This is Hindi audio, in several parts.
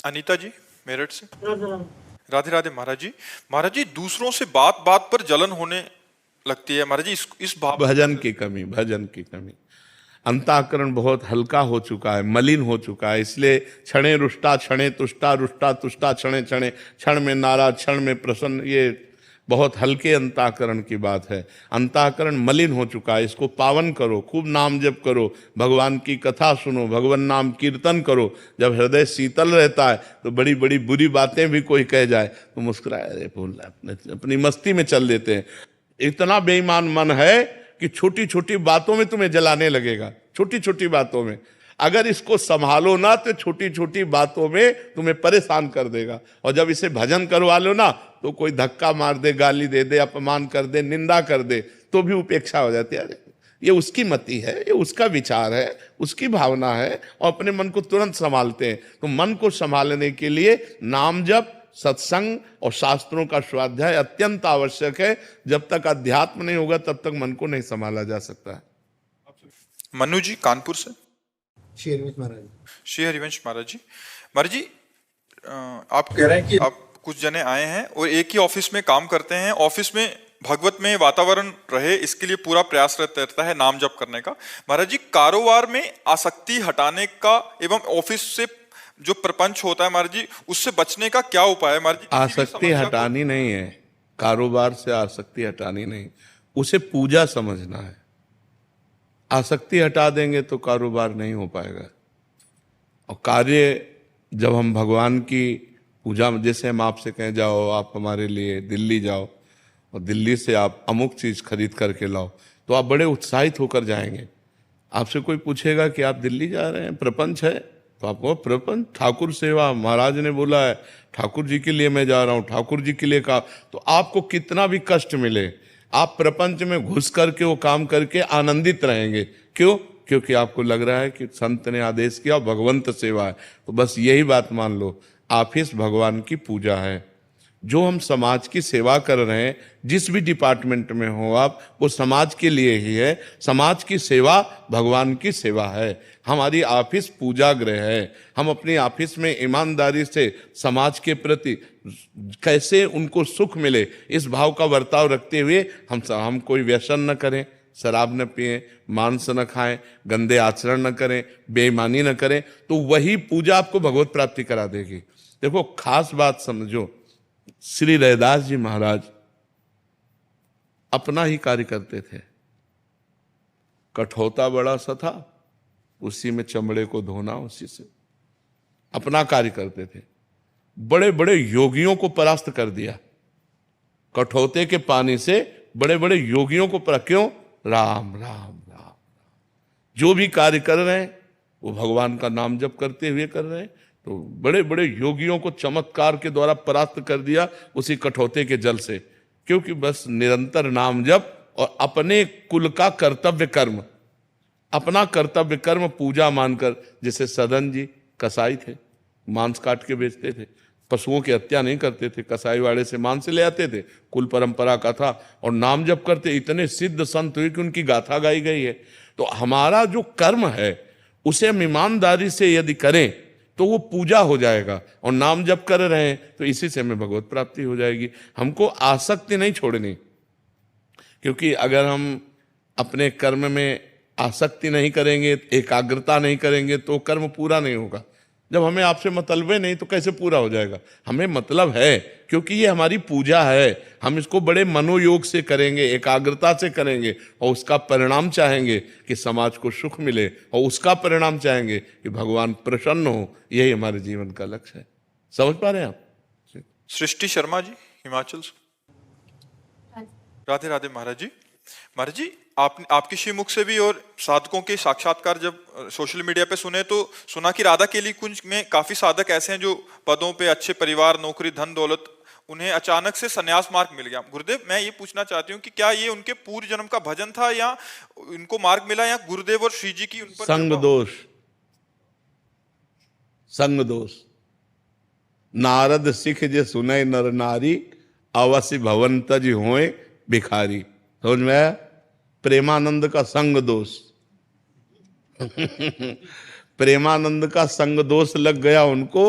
अनीता जी मेरठ से। राधे राधे महाराज जी। महाराज जी, दूसरों से बात बात पर जलन होने लगती है महाराज जी, इस भाव भजन की कमी, भजन की कमी। अंतःकरण बहुत हल्का हो चुका है, मलिन हो चुका है, इसलिए क्षणे रुष्टा क्षणे तुष्टा, रुष्टा तुष्टा क्षणे क्षणे, क्षण में नाराज क्षण में प्रसन्न, ये बहुत हल्के अंतःकरण की बात है। अंतःकरण मलिन हो चुका है, इसको पावन करो, खूब नाम जप करो, भगवान की कथा सुनो, भगवान नाम कीर्तन करो। जब हृदय शीतल रहता है तो बड़ी बड़ी बुरी बातें भी कोई कह जाए तो मुस्कुराए, अरे बोल रहा है, अपनी मस्ती में चल देते हैं। इतना बेईमान मन है कि छोटी छोटी बातों में तुम्हें जलाने लगेगा, छोटी छोटी बातों में। अगर इसको संभालो ना तो छोटी छोटी बातों में तुम्हें परेशान कर देगा। और जब इसे भजन करवा लो ना तो कोई धक्का मार दे, गाली दे दे, अपमान कर दे, निंदा कर दे, तो भी उपेक्षा हो जाती है। अरे ये उसकी मति है, ये उसका विचार है, उसकी भावना है, और अपने मन को तुरंत संभालते हैं। तो मन को संभालने के लिए नाम जप, सत्संग और शास्त्रों का स्वाध्याय अत्यंत आवश्यक है। जब तक अध्यात्म नहीं होगा तब तक मन को नहीं संभाला जा सकता है। मनु जी कानपुर से। श्री हरिवंश महाराज। श्री हरिवंश महाराज जी। महाराज जी, आप कह रहे हैं कि आप कुछ जने आए हैं और एक ही ऑफिस में काम करते हैं, ऑफिस में भगवत में वातावरण रहे इसके लिए पूरा प्रयास रहता है नाम जप करने का। महाराज जी, कारोबार में आसक्ति हटाने का एवं ऑफिस से जो प्रपंच होता है महाराज जी, उससे बचने का क्या उपाय है महाराज जी? आसक्ति हटानी नहीं है, कारोबार से आसक्ति हटानी नहीं, उसे पूजा समझना है। आसक्ति हटा देंगे तो कारोबार नहीं हो पाएगा। और कार्य जब हम भगवान की पूजा, जैसे हम आपसे कहें जाओ आप हमारे लिए दिल्ली जाओ और दिल्ली से आप अमुक चीज़ खरीद करके लाओ, तो आप बड़े उत्साहित होकर जाएंगे। आपसे कोई पूछेगा कि आप दिल्ली जा रहे हैं, प्रपंच है, तो आपको प्रपंच, ठाकुर सेवा, महाराज ने बोला है ठाकुर जी के लिए मैं जा रहा हूँ, ठाकुर जी के लिए कहा, तो आपको कितना भी कष्ट मिले आप प्रपंच में घुस करके वो काम करके आनंदित रहेंगे। क्यों? क्योंकि आपको लग रहा है कि संत ने आदेश किया, भगवंत सेवा है। तो बस यही बात मान लो, ऑफिस भगवान की पूजा है। जो हम समाज की सेवा कर रहे हैं, जिस भी डिपार्टमेंट में हो आप, वो समाज के लिए ही है। समाज की सेवा भगवान की सेवा है। हमारी ऑफिस पूजा गृह है। हम अपनी ऑफिस में ईमानदारी से समाज के प्रति कैसे उनको सुख मिले, इस भाव का बर्ताव रखते हुए हम कोई व्यसन न करें, शराब न पिएं, मांस न खाएं, गंदे आचरण न करें, बेईमानी न करें, तो वही पूजा आपको भगवत प्राप्ति करा देगी। देखो, खास बात समझो, श्री रैदास जी महाराज अपना ही कार्य करते थे। कठौता बड़ा सा था, उसी में चमड़े को धोना, उसी से अपना कार्य करते थे। बड़े बड़े योगियों को परास्त कर दिया कठौते के पानी से, बड़े बड़े योगियों को क्यों? राम राम राम। जो भी कार्य कर रहे हैं वो भगवान का नाम जप करते हुए कर रहे हैं। तो बड़े बड़े योगियों को चमत्कार के द्वारा परास्त कर दिया उसी कठौते के जल से। क्योंकि बस निरंतर नाम जप और अपने कुल का कर्तव्य कर्म, अपना कर्तव्य कर्म पूजा मानकर। जैसे सदन जी कसाई थे, मांस काट के बेचते थे, पशुओं की हत्या नहीं करते थे, कसाई वाड़े से मांस ले आते थे, कुल परंपरा का था। और नाम जप करते, इतने सिद्ध संत हुए कि उनकी गाथा गाई गई है। तो हमारा जो कर्म है उसे हम ईमानदारी से यदि करें तो वो पूजा हो जाएगा। और नाम जप कर रहे हैं तो इसी से हमें भगवत प्राप्ति हो जाएगी। हमको आसक्ति नहीं छोड़नी, क्योंकि अगर हम अपने कर्म में आसक्ति नहीं करेंगे, एकाग्रता नहीं करेंगे, तो कर्म पूरा नहीं होगा। जब हमें आपसे मतलब है नहीं तो कैसे पूरा हो जाएगा? हमें मतलब है, क्योंकि ये हमारी पूजा है। हम इसको बड़े मनोयोग से करेंगे, एकाग्रता से करेंगे, और उसका परिणाम चाहेंगे कि समाज को सुख मिले, और उसका परिणाम चाहेंगे कि भगवान प्रसन्न हो। यही हमारे जीवन का लक्ष्य है। समझ पा रहे हैं आप? सृष्टि शर्मा जी हिमाचल से। राधे राधे महाराज जी। महाराज जी, आपके श्रीमुख से भी और साधकों के साक्षात्कार जब सोशल मीडिया पे सुने तो सुना कि राधा केली कुंज में काफी साधक ऐसे हैं जो पदों पे, अच्छे परिवार, नौकरी, धन दौलत, उन्हें अचानक से संन्यास मार्ग मिल गया। गुरुदेव, मैं ये पूछना चाहती हूँ कि क्या ये उनके पूर्व जन्म का भजन था या इनको मार्ग मिला, या गुरुदेव और श्री जी की उन पर संग दोष, संग दोष। नारद सिख जे सुनय नर नारी, अवश्य भवन तज होए भिखारी। समझ में आया? प्रेमानंद का संग दोष प्रेमानंद का संग दोष लग गया उनको,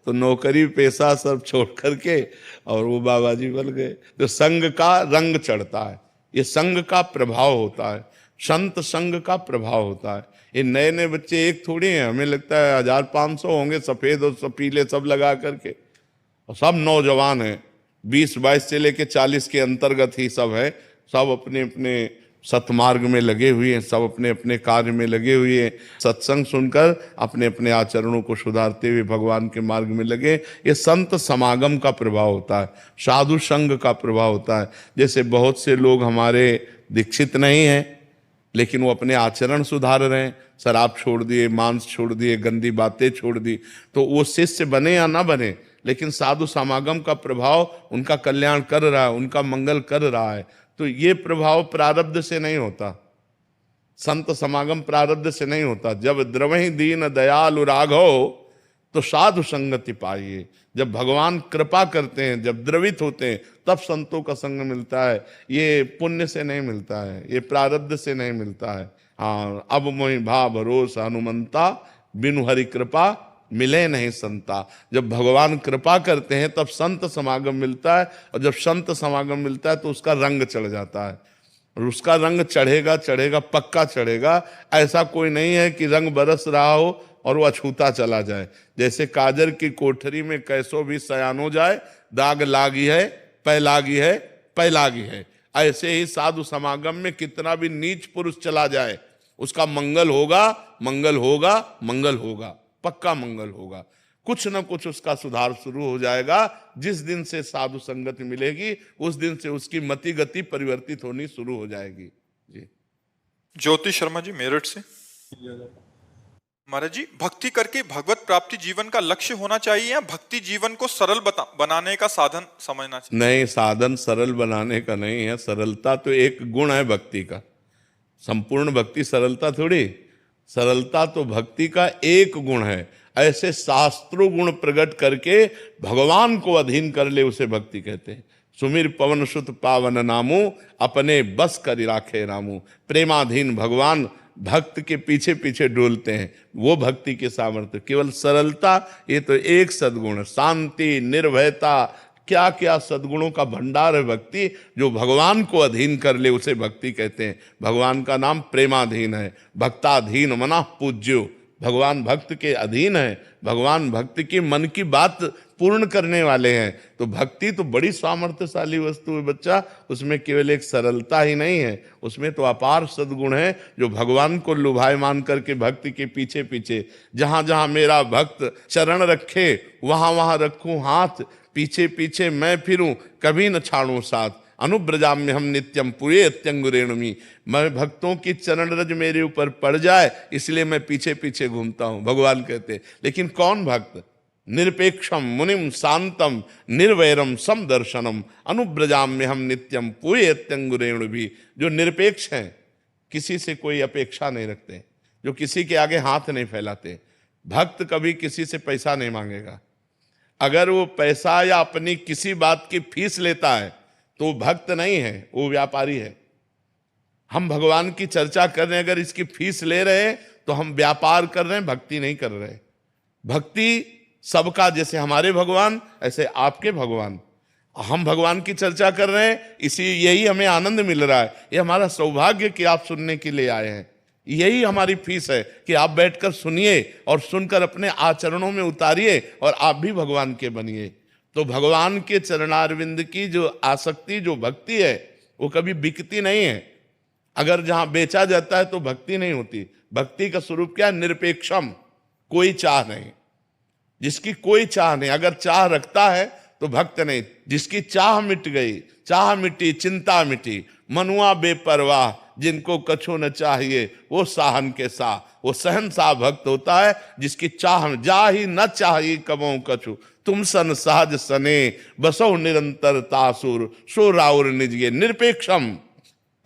तो नौकरी पेशा सब छोड़ करके और वो बाबा जी बन गए। तो संग का रंग चढ़ता है, ये संग का प्रभाव होता है, संत संग का प्रभाव होता है। ये नए नए बच्चे एक थोड़ी हैं, हमें लगता है 1500 होंगे सफेद और सब पीले सब लगा करके, और सब नौजवान हैं, 20-22 से लेके 40 के अंतर्गत ही सब है। सब अपने अपने सतमार्ग में लगे हुए हैं, सब अपने अपने कार्य में लगे हुए हैं, सत्संग सुनकर अपने अपने आचरणों को सुधारते हुए भगवान के मार्ग में लगे। ये संत समागम का प्रभाव होता है, साधु संग का प्रभाव होता है। जैसे बहुत से लोग हमारे दीक्षित नहीं हैं लेकिन वो अपने आचरण सुधार रहे हैं, शराब छोड़ दिए, मांस छोड़ दिए, गंदी बातें छोड़ दी, तो वो शिष्य बने या ना बने, लेकिन साधु समागम का प्रभाव उनका कल्याण कर रहा है, उनका मंगल कर रहा है। तो ये प्रभाव प्रारब्ध से नहीं होता, संत समागम प्रारब्ध से नहीं होता। जब द्रवहि दीन दयालु राघव तो साधु संगति पाइए। जब भगवान कृपा करते हैं, जब द्रवित होते हैं, तब संतों का संग मिलता है। ये पुण्य से नहीं मिलता है, ये प्रारब्ध से नहीं मिलता है। हाँ, अब मोहि भा भरोसा हनुमंता, बिनु हरि कृपा मिले नहीं संता। जब भगवान कृपा करते हैं तब संत समागम मिलता है, और जब संत समागम मिलता है तो उसका रंग चढ़ जाता है, और उसका रंग चढ़ेगा चढ़ेगा पक्का चढ़ेगा। ऐसा कोई नहीं है कि रंग बरस रहा हो और वो अछूता चला जाए। जैसे काजर की कोठरी में कैसो भी सयान हो जाए, दाग लागी है पै लागी है पै लागी है, ऐसे ही साधु समागम में कितना भी नीच पुरुष चला जाए उसका मंगल होगा, मंगल होगा, मंगल होगा, पक्का मंगल होगा। कुछ न कुछ उसका सुधार शुरू हो जाएगा। जिस दिन से साधु संगति मिलेगी उस दिन से उसकी मति गति परिवर्तित होनी शुरू हो जाएगी। जी, ज्योति शर्मा जी मेरठ से। महाराज जी, भक्ति करके भगवत प्राप्ति जीवन का लक्ष्य होना चाहिए या भक्ति जीवन को सरल बनाने का साधन समझना चाहिए? नहीं, साधन सरल बनाने का नहीं है, सरलता तो एक गुण है भक्ति का। संपूर्ण भक्ति सरलता थोड़ी, सरलता तो भक्ति का एक गुण है। ऐसे शास्त्रों गुण प्रकट करके भगवान को अधीन कर ले उसे भक्ति कहते हैं। सुमिर पवन सुत पावन नामू, अपने बस कर राखे रामू। प्रेमाधीन भगवान भक्त के पीछे पीछे डोलते हैं, वो भक्ति के सामर्थ्य। केवल सरलता ये तो एक सद्गुण, शांति, निर्भयता, क्या क्या सद्गुणों का भंडार है भक्ति। जो भगवान को अधीन कर ले उसे भक्ति कहते हैं। भगवान का नाम प्रेमाधीन है, भक्ताधीन मना पूज्यो। भगवान भक्त के अधीन है, भगवान भक्त की मन की बात पूर्ण करने वाले हैं। तो भक्ति तो बड़ी सामर्थ्यशाली वस्तु है बच्चा, उसमें केवल एक सरलता ही नहीं है, उसमें तो अपार सद्गुण है। जो भगवान को लुभायमान करके भक्ति के पीछे पीछे, जहां जहां मेरा भक्त चरण रखे वहां वहां रखूं हाथ, पीछे पीछे मैं फिरूं कभी न छाड़ूं साथ। अनुब्रजाम्य हम नित्यम पुरे अत्यंगुरेणुमी। मैं भक्तों की चरण रज मेरे ऊपर पड़ जाए इसलिए मैं पीछे पीछे घूमता हूं, भगवान कहते हैं। लेकिन कौन भक्त? निरपेक्षम मुनिम शांतम निर्वैरम समदर्शनम अनुब्रजाम्य हम नित्यम पुरे अत्यंगुरेणु भी। जो निरपेक्ष हैं, किसी से कोई अपेक्षा नहीं रखते, जो किसी के आगे हाथ नहीं फैलाते। भक्त कभी किसी से पैसा नहीं मांगेगा। अगर वो पैसा या अपनी किसी बात की फीस लेता है तो भक्त नहीं है, वो व्यापारी है। हम भगवान की चर्चा कर रहे हैं, अगर इसकी फीस ले रहे हैं तो हम व्यापार कर रहे हैं, भक्ति नहीं कर रहे। भक्ति सबका, जैसे हमारे भगवान ऐसे आपके भगवान। हम भगवान की चर्चा कर रहे हैं, इसी यही हमें आनंद मिल रहा है। ये हमारा सौभाग्य कि आप सुनने के लिए आए हैं। यही हमारी फीस है कि आप बैठकर सुनिए और सुनकर अपने आचरणों में उतारिए और आप भी भगवान के बनिए। तो भगवान के चरणारविंद की जो आसक्ति, जो भक्ति है, वो कभी बिकती नहीं है। अगर जहां बेचा जाता है तो भक्ति नहीं होती। भक्ति का स्वरूप क्या? निरपेक्षम, कोई चाह नहीं। जिसकी कोई चाह नहीं, अगर चाह रखता है तो भक्त नहीं। जिसकी चाह मिट गई, चाह मिटी, चिंता मिटी, मनुआ बेपरवाह, जिनको कछु न चाहिए वो साहन के साह। वो सहनसाह भक्त होता है जिसकी चाह जा ही न चाहिए कबों कछु, तुम सन सहज सने बसो निरंतर तासुर सो राउर निजगे। निरपेक्षम,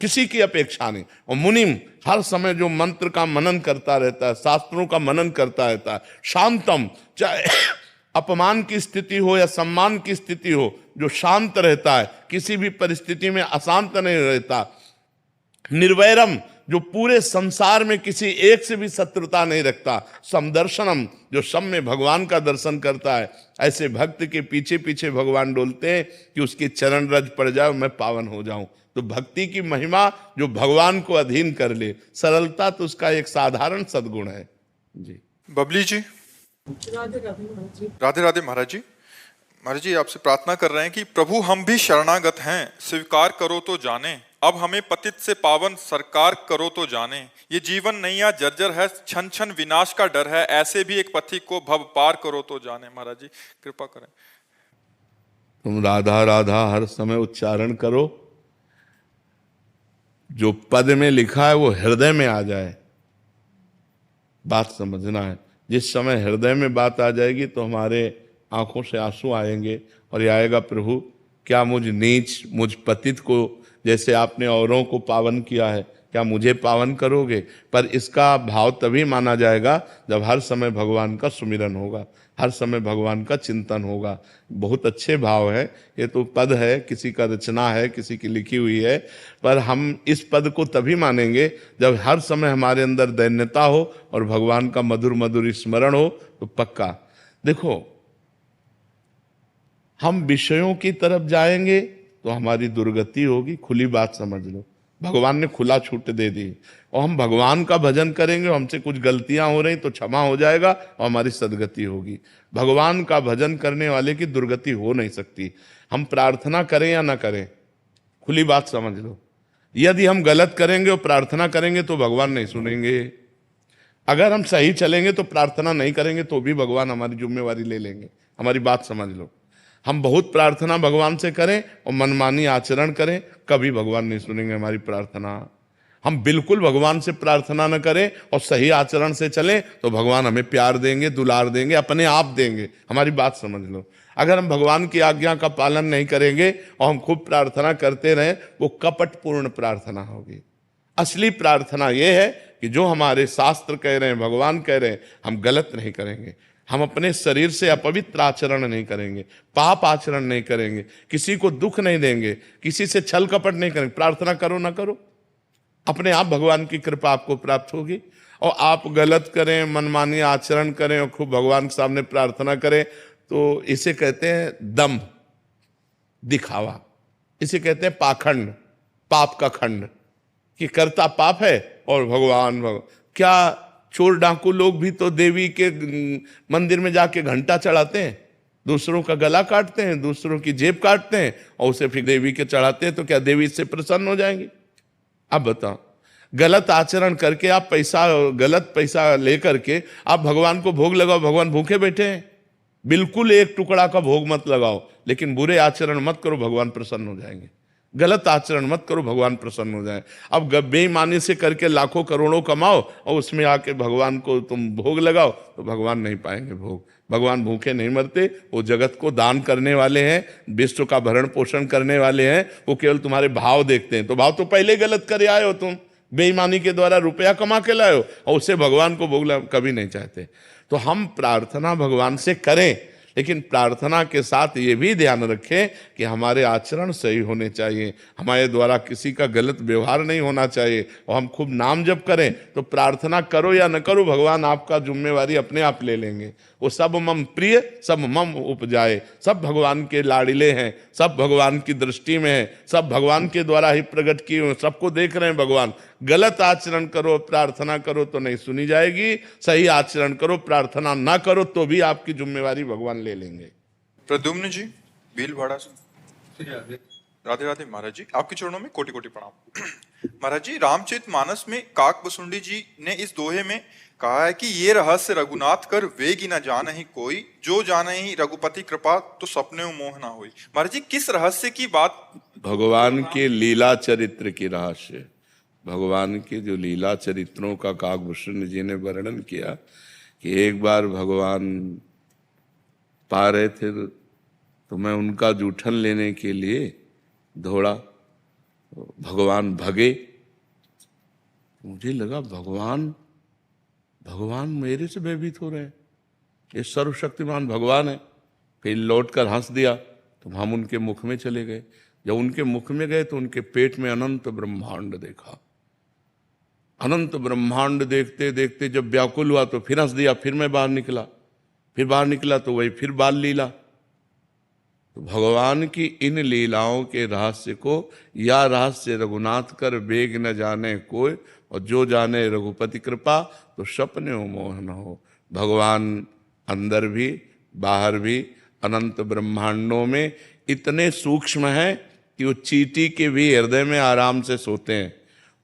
किसी की अपेक्षा नहीं। और मुनिम, हर समय जो मंत्र का मनन करता रहता है, शास्त्रों का मनन करता रहता है। शांतम, चाहे अपमान की स्थिति हो या सम्मान की स्थिति हो, जो शांत रहता है, किसी भी परिस्थिति में अशांत नहीं रहता। निर्वैरम, जो पूरे संसार में किसी एक से भी शत्रुता नहीं रखता, समदर्शनम, जो सब में भगवान का दर्शन करता है, ऐसे भक्त के पीछे पीछे भगवान डोलते हैं कि उसके चरण रज पड़ जाओ, मैं पावन हो जाऊं। तो भक्ति की महिमा जो भगवान को अधीन कर ले, सरलता तो उसका एक साधारण सद्गुण है जी। बबली जी। राधे राधे महाराज जी। राधे राधे महाराज जी। महाराज जी आपसे प्रार्थना कर रहे हैं कि प्रभु हम भी शरणागत हैं, स्वीकार करो तो जाने, अब हमें पतित से पावन सरकार करो तो जाने, ये जीवन नैया जर्जर है, छन छन विनाश का डर है, ऐसे भी एक पथिक को भव पार करो तो जाने। महाराज जी कृपा करें। तुम राधा राधा हर समय उच्चारण करो, जो पद में लिखा है वो हृदय में आ जाए, बात समझना है। जिस समय हृदय में बात आ जाएगी तो हमारे आंखों से आंसू आएंगे और ये आएगा, प्रभु क्या मुझ नीच, मुझ पतित को जैसे आपने औरों को पावन किया है, क्या मुझे पावन करोगे। पर इसका भाव तभी माना जाएगा जब हर समय भगवान का सुमिरन होगा, हर समय भगवान का चिंतन होगा। बहुत अच्छे भाव है, ये तो पद है, किसी का रचना है, किसी की लिखी हुई है, पर हम इस पद को तभी मानेंगे जब हर समय हमारे अंदर दैन्यता हो और भगवान का मधुर मधुर स्मरण हो। तो पक्का देखो, हम विषयों की तरफ जाएंगे तो हमारी दुर्गति होगी, खुली बात समझ लो। भगवान ने खुला छूट दे दी, और हम भगवान का भजन करेंगे, हमसे कुछ गलतियां हो रही तो क्षमा हो जाएगा और हमारी सदगति होगी। भगवान का भजन करने वाले की दुर्गति हो नहीं सकती। हम प्रार्थना करें या ना करें, खुली बात समझ लो। यदि हम गलत करेंगे और प्रार्थना करेंगे तो भगवान नहीं सुनेंगे। अगर हम सही चलेंगे तो प्रार्थना नहीं करेंगे तो भी भगवान हमारी जिम्मेवारी ले लेंगे। हमारी बात समझ लो। हम बहुत प्रार्थना भगवान से करें और मनमानी आचरण करें, कभी भगवान नहीं सुनेंगे हमारी प्रार्थना। हम बिल्कुल भगवान से प्रार्थना न करें और सही आचरण से चलें तो भगवान हमें प्यार देंगे, दुलार देंगे, अपने आप देंगे। हमारी बात समझ लो। अगर हम भगवान की आज्ञा का पालन नहीं करेंगे और हम खूब प्रार्थना करते रहें, वो कपटपूर्ण प्रार्थना होगी। असली प्रार्थना ये है कि जो हमारे शास्त्र कह रहे हैं, भगवान कह रहे हैं, हम गलत नहीं करेंगे। हम अपने शरीर से अपवित्र आचरण नहीं करेंगे, पाप आचरण नहीं करेंगे, किसी को दुख नहीं देंगे, किसी से छल कपट नहीं करेंगे। प्रार्थना करो ना करो, अपने आप भगवान की कृपा आपको प्राप्त होगी। और आप गलत करें, मनमानी आचरण करें और खूब भगवान के सामने प्रार्थना करें तो इसे कहते हैं दम्भ, दिखावा। इसे कहते हैं पाखंड, पाप का खंड, कि करता पाप है और भगवान क्या चोर डाकू लोग भी तो देवी के मंदिर में जाके घंटा चढ़ाते हैं, दूसरों का गला काटते हैं, दूसरों की जेब काटते हैं और उसे फिर देवी के चढ़ाते हैं। तो क्या देवी इससे प्रसन्न हो जाएंगी? अब बताओ, गलत आचरण करके आप गलत पैसा लेकर के आप भगवान को भोग लगाओ, भगवान भूखे बैठे हैं। बिल्कुल एक टुकड़ा का भोग मत लगाओ, लेकिन बुरे आचरण मत करो, भगवान प्रसन्न हो जाएंगे। गलत आचरण मत करो, भगवान प्रसन्न हो जाए। अब बेईमानी से करके लाखों करोड़ों कमाओ और उसमें आके भगवान को तुम भोग लगाओ तो भगवान नहीं पाएंगे भोग। भगवान भूखे नहीं मरते, वो जगत को दान करने वाले हैं, विश्व का भरण पोषण करने वाले हैं। वो केवल तुम्हारे भाव देखते हैं। तो भाव तो पहले गलत करे आए हो, तुम बेईमानी के द्वारा रुपया कमा के लाए हो और उससे भगवान को भोग कभी नहीं चाहते। तो हम प्रार्थना भगवान से करें, लेकिन प्रार्थना के साथ ये भी ध्यान रखें कि हमारे आचरण सही होने चाहिए, हमारे द्वारा किसी का गलत व्यवहार नहीं होना चाहिए। और हम खूब नाम जप करें तो प्रार्थना करो या न करो, भगवान आपका जिम्मेवारी अपने आप ले लेंगे। वो सब मम प्रिय सब मम उपजाए, सब भगवान के लाडिले हैं, सब भगवान की दृष्टि में है, सब भगवान के द्वारा ही प्रकट किए हुए, सबको देख रहे हैं भगवान। गलत आचरण करो, प्रार्थना करो तो नहीं सुनी जाएगी, सही आचरण करो, प्रार्थना ना करो तो भी आपकी जिम्मेवारी भगवान ले लेंगे। प्रद्युम्न जी भीलवाड़ा से। राधे राधे महाराज जी, आपके चरणों में कोटि कोटि प्रणाम। महाराज जी, रामचरितमानस में काक बसुंडी जी ने इस दोहे में कहा है कि ये रहस्य रघुनाथ कर वेगी न जान ही कोई, जो जाने ही रघुपति कृपा तो सपने मोह ना होई। महाराज जी, किस रहस्य की बात? भगवान के लीला चरित्र की रहस्य, भगवान के जो लीला चरित्रों का काकभूषण जी ने वर्णन किया कि एक बार भगवान पा रहे थे तो मैं उनका जूठन लेने के लिए दौड़ा, भगवान भगे। मुझे लगा भगवान मेरे से भयभीत हो रहे हैं, ये सर्वशक्तिमान भगवान है। फिर लौट कर हंस दिया तो हम उनके मुख में चले गए। जब उनके मुख में गए तो उनके पेट में अनंत ब्रह्मांड देखा। अनंत ब्रह्मांड देखते देखते जब व्याकुल हुआ तो फिर हंस दिया, फिर मैं बाहर निकला, फिर बाहर निकला तो वही फिर बाल लीला। तो भगवान की इन लीलाओं के रहस्य को या रहस्य रघुनाथ कर वेग न जाने कोई, और जो जाने रघुपति कृपा तो सपने मोहन हो। भगवान अंदर भी बाहर भी अनंत ब्रह्मांडों में इतने सूक्ष्म हैं कि वो चींटी के भी हृदय में आराम से सोते हैं,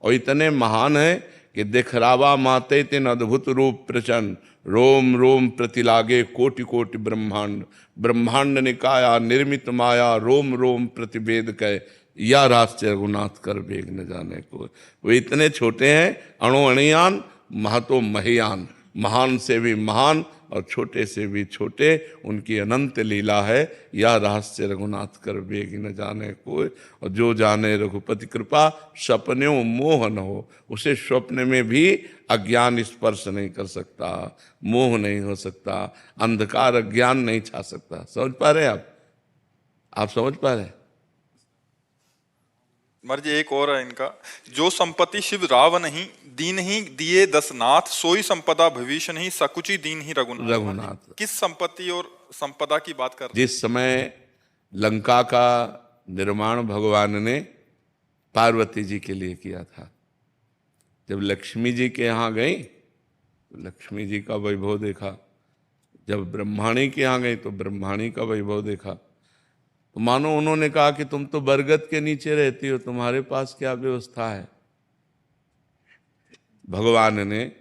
और इतने महान हैं कि दिखरावा माते तिन अद्भुत रूप प्रचंड, रोम रोम प्रतिलागे कोटि कोटि ब्रह्मांड, ब्रह्मांड निकाया निर्मित माया, रोम रोम प्रतिवेद कह, या राष्ट्र रघुनाथ कर वेग न जाने को। वो इतने छोटे हैं, अणु अणियान महतो महियान, महान से भी महान और छोटे से भी छोटे, उनकी अनंत लीला है। या रहस्य रघुनाथ कर वेग न जाने कोई, और जो जाने रघुपति कृपा सपने मोह न हो। उसे स्वप्न में भी अज्ञान स्पर्श नहीं कर सकता, मोह नहीं हो सकता, अंधकार अज्ञान नहीं छा सकता। समझ पा रहे हैं आप समझ पा रहे हैं? महाराज जी एक और है इनका, जो संपत्ति शिव राव नहीं दीन ही दिए दसनाथ, सोई संपदा भविष्य नहीं सकुची दीन ही रघुनाथ। किस संपत्ति और संपदा की बात कर रहे हैं? जिस समय लंका का निर्माण भगवान ने पार्वती जी के लिए किया था, जब लक्ष्मी जी के यहाँ गई तो लक्ष्मी जी का वैभव देखा, जब ब्रह्माणी के यहाँ गई तो ब्रह्माणी का वैभव देखा, तो मानो उन्होंने कहा कि तुम तो बरगद के नीचे रहती हो, तुम्हारे पास क्या व्यवस्था है। भगवान ने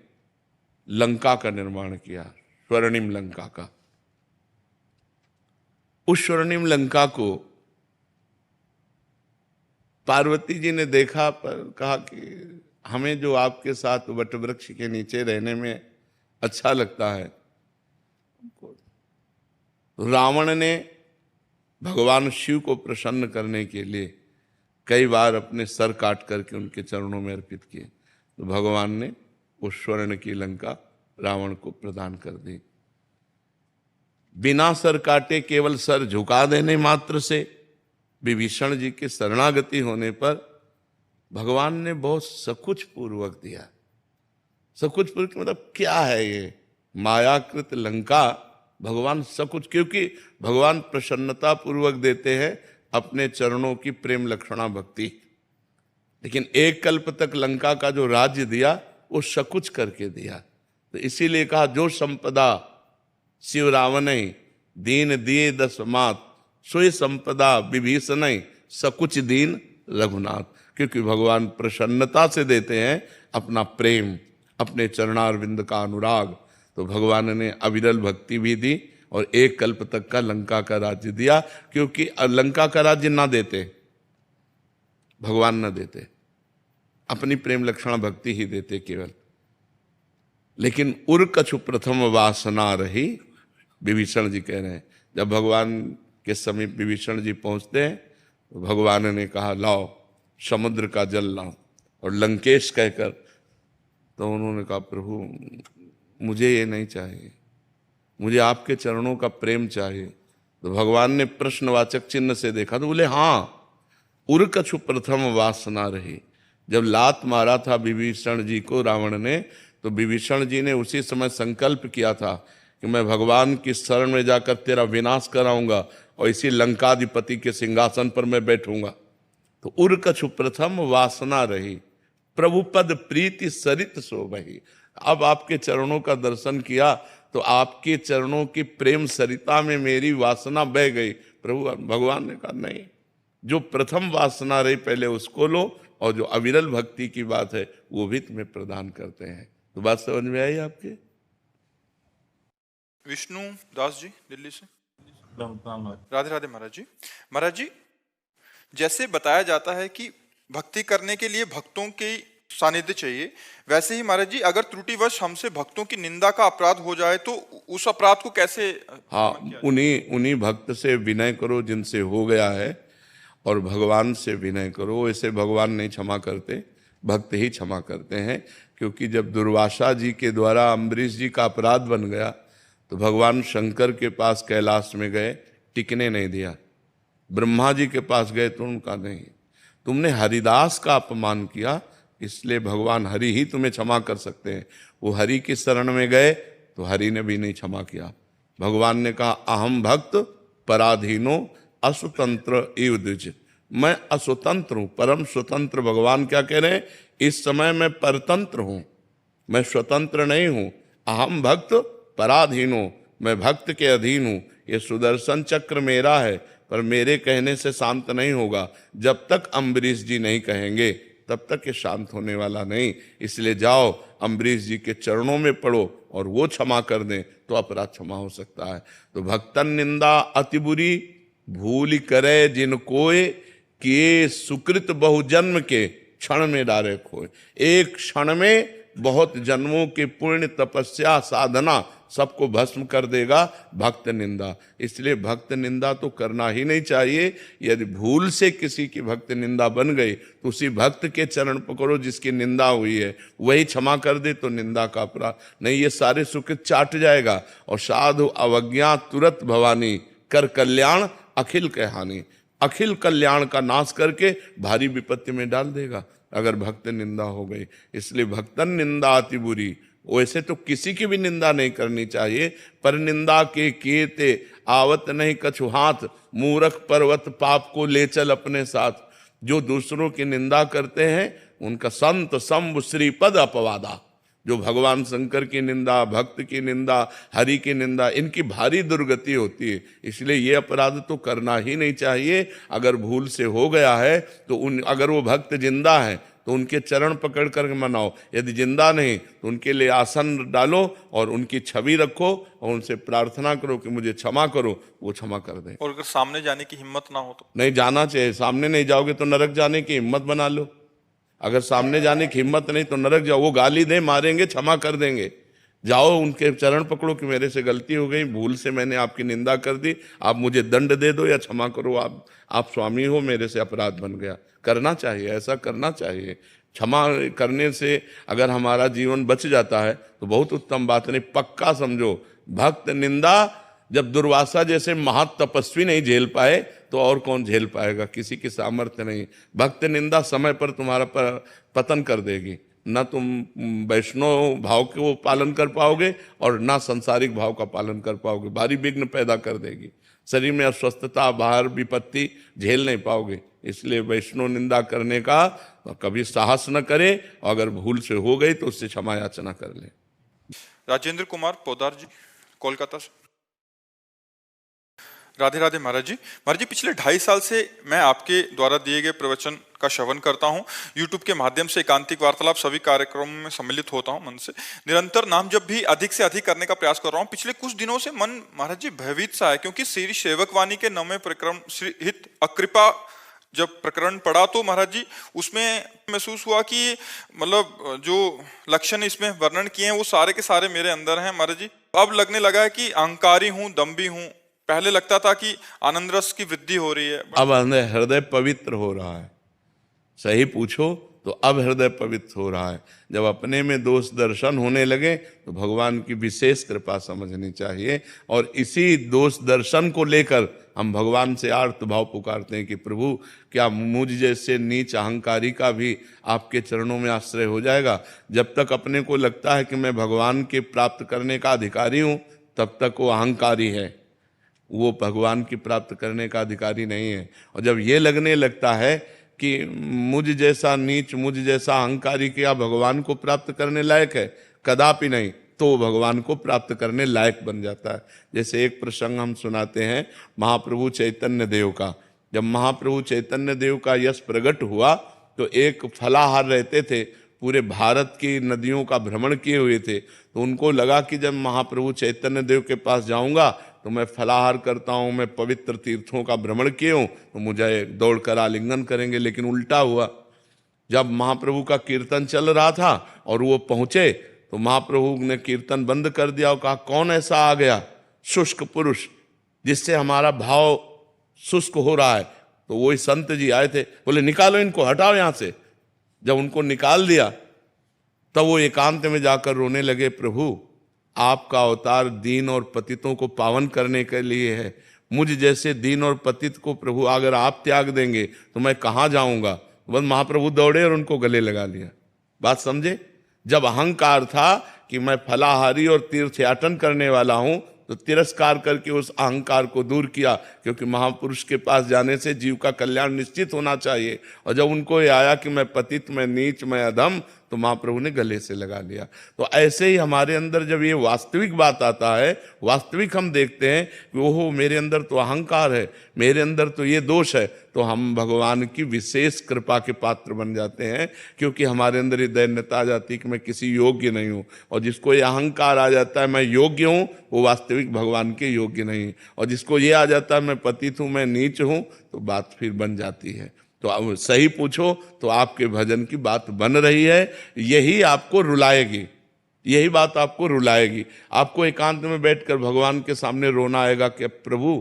लंका का निर्माण किया, स्वर्णिम लंका का। उस स्वर्णिम लंका को पार्वती जी ने देखा, पर कहा कि हमें जो आपके साथ वटवृक्ष के नीचे रहने में अच्छा लगता है। रावण ने भगवान शिव को प्रसन्न करने के लिए कई बार अपने सर काट करके उनके चरणों में अर्पित किए, तो भगवान ने उस स्वर्ण की लंका रावण को प्रदान कर दी। बिना सर काटे केवल सर झुका देने मात्र से विभीषण जी के शरणागति होने पर भगवान ने बहुत सकुच पूर्वक दिया। सकुच पूर्वक मतलब क्या है ये? मायाकृत लंका भगवान सकुच, क्योंकि भगवान प्रसन्नता पूर्वक देते हैं अपने चरणों की प्रेम लक्षणा भक्ति। लेकिन एक कल्प तक लंका का जो राज्य दिया वो सकुच करके दिया, तो इसीलिए कहा जो संपदा शिव रावण दीन दिए दसमात, सोई संपदा विभीषण सकुच दीन रघुनाथ। क्योंकि भगवान प्रसन्नता से देते हैं अपना प्रेम, अपने चरणारविंद का अनुराग। तो भगवान ने अविरल भक्ति भी दी और एक कल्प तक का लंका का राज्य दिया, क्योंकि लंका का राज्य ना देते भगवान, ना देते, अपनी प्रेम लक्षणा भक्ति ही देते केवल। लेकिन उर कछु प्रथम वासना रही, विभीषण जी कह रहे हैं। जब भगवान के समीप विभीषण जी पहुंचते हैं तो भगवान ने कहा लाओ समुद्र का जल लाओ, और लंकेश कहकर, तो उन्होंने कहा प्रभु मुझे ये नहीं चाहिए, मुझे आपके चरणों का प्रेम चाहिए। तो भगवान ने प्रश्नवाचक चिन्ह से देखा तो बोले हाँ, उर कछु प्रथम वासना रही। जब लात मारा था विभीषण जी को रावण ने, तो विभीषण जी ने उसी समय संकल्प किया था कि मैं भगवान की शरण में जाकर तेरा विनाश कराऊंगा और इसी लंकाधिपति के सिंहासन पर मैं बैठूंगा। तो उर कछु प्रथम वासना रही, प्रभु पद प्रीति सरित शोभहि। अब आपके चरणों का दर्शन किया तो आपके चरणों की प्रेम सरिता में मेरी वासना बह गई। प्रभु भगवान ने कहा नहीं, जो प्रथम वासना रही पहले उसको लो, और जो अविरल भक्ति की बात है वो भी तुम्हें प्रदान करते हैं। तो बात समझ में आई आपके? विष्णु दास जी दिल्ली से। राधे राधे महाराज जी। महाराज जी, जैसे बताया जाता है कि भक्ति करने के लिए भक्तों की सानिध्य चाहिए, वैसे ही महाराज जी अगर त्रुटिवश हमसे भक्तों की निंदा का अपराध हो जाए तो उस अपराध को कैसे? हाँ, उन्हीं भक्त से विनय करो जिनसे हो गया है, और भगवान से विनय करो। ऐसे भगवान नहीं क्षमा करते, भक्त ही क्षमा करते हैं। क्योंकि जब दुर्वासा जी के द्वारा अम्बरीश जी का अपराध बन गया तो भगवान शंकर के पास कैलाश में गए, टिकने नहीं दिया। ब्रह्मा जी के पास गए तो उनका नहीं, तुमने हरिदास का अपमान किया इसलिए भगवान हरि ही तुम्हें क्षमा कर सकते हैं। वो हरि की शरण में गए तो हरि ने भी नहीं क्षमा किया। भगवान ने कहा अहम भक्त पराधीनो अस्वतंत्र इव द्विज, मैं अस्वतंत्र हूं, परम स्वतंत्र। भगवान क्या कह रहे हैं, इस समय मैं परतंत्र हूं, मैं स्वतंत्र नहीं हूं। अहम भक्त पराधीनो, मैं भक्त के अधीन हूं। ये सुदर्शन चक्र मेरा है, पर मेरे कहने से शांत नहीं होगा। जब तक अम्बरीश जी नहीं कहेंगे तब तक ये शांत होने वाला नहीं। इसलिए जाओ अम्बरीश जी के चरणों में पड़ो और वो क्षमा कर दें तो अपराध क्षमा हो सकता है। तो भक्तन निंदा अति बुरी, भूल करे जिन कोय, किए सुकृत बहुजन्म के, क्षण में डारे खोए। एक क्षण में बहुत जन्मों के पुण्य तपस्या साधना सबको भस्म कर देगा भक्त निंदा। इसलिए भक्त निंदा तो करना ही नहीं चाहिए। यदि भूल से किसी की भक्त निंदा बन गई तो उसी भक्त के चरण पकड़ो जिसकी निंदा हुई है, वही क्षमा कर दे तो निंदा का अपराध नहीं। ये सारे सुकृत चाट जाएगा। और साधु अवज्ञा तुरत भवानी, कर कल्याण अखिल के हानि। अखिल कल्याण का नाश करके भारी विपत्ति में डाल देगा अगर भक्त निंदा हो गई। इसलिए भक्तन निंदा अति बुरी। वैसे तो किसी की भी निंदा नहीं करनी चाहिए, पर निंदा के कीते आवत नहीं कछु हाथ, मूर्ख पर्वत पाप को ले चल अपने साथ। जो दूसरों की निंदा करते हैं उनका संत संभ श्रीपद अपवादा। जो भगवान शंकर की निंदा, भक्त की निंदा, हरि की निंदा, इनकी भारी दुर्गति होती है। इसलिए ये अपराध तो करना ही नहीं चाहिए। अगर भूल से हो गया है तो अगर वो भक्त जिंदा है तो उनके चरण पकड़ कर मनाओ। यदि जिंदा नहीं तो उनके लिए आसन डालो और उनकी छवि रखो और उनसे प्रार्थना करो कि मुझे क्षमा करो, वो क्षमा कर दें। और अगर सामने जाने की हिम्मत ना हो तो नहीं जाना चाहिए। सामने नहीं जाओगे तो नरक जाने की हिम्मत बना लो। अगर सामने जाने की हिम्मत नहीं तो नरक जाओ। वो गाली दे, मारेंगे, क्षमा कर देंगे। जाओ उनके चरण पकड़ो कि मेरे से गलती हो गई, भूल से मैंने आपकी निंदा कर दी, आप मुझे दंड दे दो या क्षमा करो, आप स्वामी हो, मेरे से अपराध बन गया। करना चाहिए, ऐसा करना चाहिए। क्षमा करने से अगर हमारा जीवन बच जाता है तो बहुत उत्तम बात। नहीं पक्का समझो, भक्त निंदा जब दुर्वासा जैसे महातपस्वी नहीं झेल पाए तो और कौन झेल पाएगा, किसी की सामर्थ्य नहीं। भक्त निंदा समय पर तुम्हारा पतन कर देगी। न तुम वैष्णव भाव को पालन कर पाओगे और ना सांसारिक भाव का पालन कर पाओगे। भारी विघ्न पैदा कर देगी। शरीर में अस्वस्थता, बाहर विपत्ति झेल नहीं पाओगे। इसलिए वैष्णव निंदा करने का कभी साहस न करे। अगर भूल से हो गई तो उससे क्षमा याचना कर ले। राजेंद्र कुमार पोदार जी, कोलकाता से। राधे राधे महाराज जी। महाराज जी, पिछले 2.5 साल से मैं आपके द्वारा दिए गए प्रवचन का श्रवण करता हूँ। यूट्यूब के माध्यम से एकांतिक वार्तालाप सभी कार्यक्रमों में सम्मिलित होता हूँ। मन से निरंतर नाम जब भी अधिक से अधिक करने का प्रयास कर रहा हूँ। पिछले कुछ दिनों से मन महाराज जी भयभीत सा है, क्योंकि श्री सेवक वाणी के 9वें प्रकरण श्री हित अकृपा जब प्रकरण पढ़ा तो महाराज जी उसमें महसूस हुआ कि मतलब जो लक्षण इसमें वर्णन किए हैं वो सारे के सारे मेरे अंदर हैं महाराज जी। अब लगने लगा है कि अहंकारी हूँ, दम्भी हूँ। पहले लगता था कि आनंद रस की वृद्धि हो रही है। अब हृदय पवित्र हो रहा है। सही पूछो तो अब हृदय पवित्र हो रहा है। जब अपने में दोष दर्शन होने लगे तो भगवान की विशेष कृपा समझनी चाहिए। और इसी दोष दर्शन को लेकर हम भगवान से आर्त भाव पुकारते हैं कि प्रभु क्या मुझ जैसे नीच अहंकारी का भी आपके चरणों में आश्रय हो जाएगा। जब तक अपने को लगता है कि मैं भगवान के प्राप्त करने का अधिकारी हूँ तब तक वो अहंकारी है, वो भगवान की प्राप्त करने का अधिकारी नहीं है। और जब ये लगने लगता है कि मुझ जैसा नीच, मुझ जैसा अहंकारी क्या भगवान को प्राप्त करने लायक है, कदापि नहीं, तो भगवान को प्राप्त करने लायक बन जाता है। जैसे एक प्रसंग हम सुनाते हैं महाप्रभु चैतन्य देव का। जब महाप्रभु चैतन्य देव का यश प्रकट हुआ तो एक फलाहार रहते थे, पूरे भारत की नदियों का भ्रमण किए हुए थे। तो उनको लगा कि जब महाप्रभु चैतन्य देव के पास जाऊंगा तो मैं फलाहार करता हूँ, मैं पवित्र तीर्थों का भ्रमण किए हूँ, तो मुझे दौड़कर आलिंगन करेंगे। लेकिन उल्टा हुआ। जब महाप्रभु का कीर्तन चल रहा था और वो पहुंचे तो महाप्रभु ने कीर्तन बंद कर दिया और कहा कौन ऐसा आ गया शुष्क पुरुष जिससे हमारा भाव शुष्क हो रहा है। तो वही संत जी आए थे, बोले निकालो इनको, हटाओ यहां से। जब उनको निकाल दिया तब वो एकांत में जाकर रोने लगे, प्रभु आपका अवतार दीन और पतितों को पावन करने के लिए है। मुझ जैसे दीन और पतित को प्रभु अगर आप त्याग देंगे तो मैं कहाँ जाऊंगा। बस महाप्रभु दौड़े और उनको गले लगा लिया। बात समझे? जब अहंकार था कि मैं फलाहारी और तीर्थयाटन करने वाला हूं, तो तिरस्कार करके उस अहंकार को दूर किया, क्योंकि महापुरुष के पास जाने से जीव का कल्याण निश्चित होना चाहिए। और जब उनको ये आया कि मैं पतित, मैं नीच, मैं अधम, तो महाप्रभु ने गले से लगा लिया। तो ऐसे ही हमारे अंदर जब ये वास्तविक बात आता है, वास्तविक हम देखते हैं कि ओहो मेरे अंदर तो अहंकार है, मेरे अंदर तो ये दोष है, तो हम भगवान की विशेष कृपा के पात्र बन जाते हैं, क्योंकि हमारे अंदर ये दैन्यता आ जाती है कि मैं किसी योग्य नहीं हूँ। और जिसको ये अहंकार आ जाता है मैं योग्य हूँ, वो वास्तविक भगवान के योग्य नहीं। और जिसको ये आ जाता है मैं पतित हूँ, मैं नीच हूँ, तो बात फिर बन जाती है। तो अब सही पूछो तो आपके भजन की बात बन रही है, यही आपको रुलाएगी, यही बात आपको रुलाएगी। आपको एकांत में बैठकर भगवान के सामने रोना आएगा कि प्रभु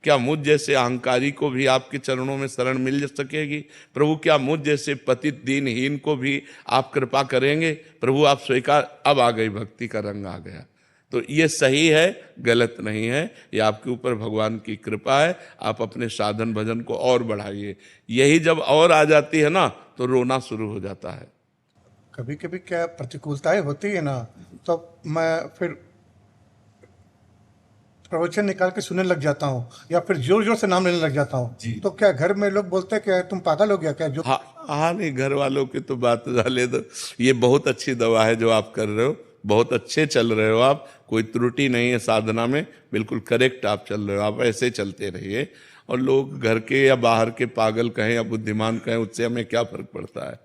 क्या मुझ जैसे अहंकारी को भी आपके चरणों में शरण मिल सकेगी? प्रभु क्या मुझ जैसे पतित दीनहीन को भी आप कृपा करेंगे? प्रभु आप स्वीकार। अब आ गई, भक्ति का रंग आ गया। तो ये सही है, गलत नहीं है, ये आपके ऊपर भगवान की कृपा है। आप अपने साधन भजन को और बढ़ाइए। यही जब और आ जाती है ना, तो रोना शुरू हो जाता है। कभी कभी क्या प्रतिकूलताएं होती है ना, तो मैं फिर प्रवचन निकाल के सुनने लग जाता हूँ, या फिर जोर जोर से नाम लेने लग जाता हूँ। तो क्या घर में लोग बोलते हैं कि तुम पागल हो गया क्या? जो हाँ नहीं, घर वालों की तो बात डाले दो। ये बहुत अच्छी दवा है जो आप कर रहे हो, बहुत अच्छे चल रहे हो आप, कोई त्रुटि नहीं है साधना में, बिल्कुल करेक्ट आप चल रहे हो। आप ऐसे चलते रहिए। और लोग घर के या बाहर के पागल कहें या बुद्धिमान कहें, उससे हमें क्या फर्क पड़ता है।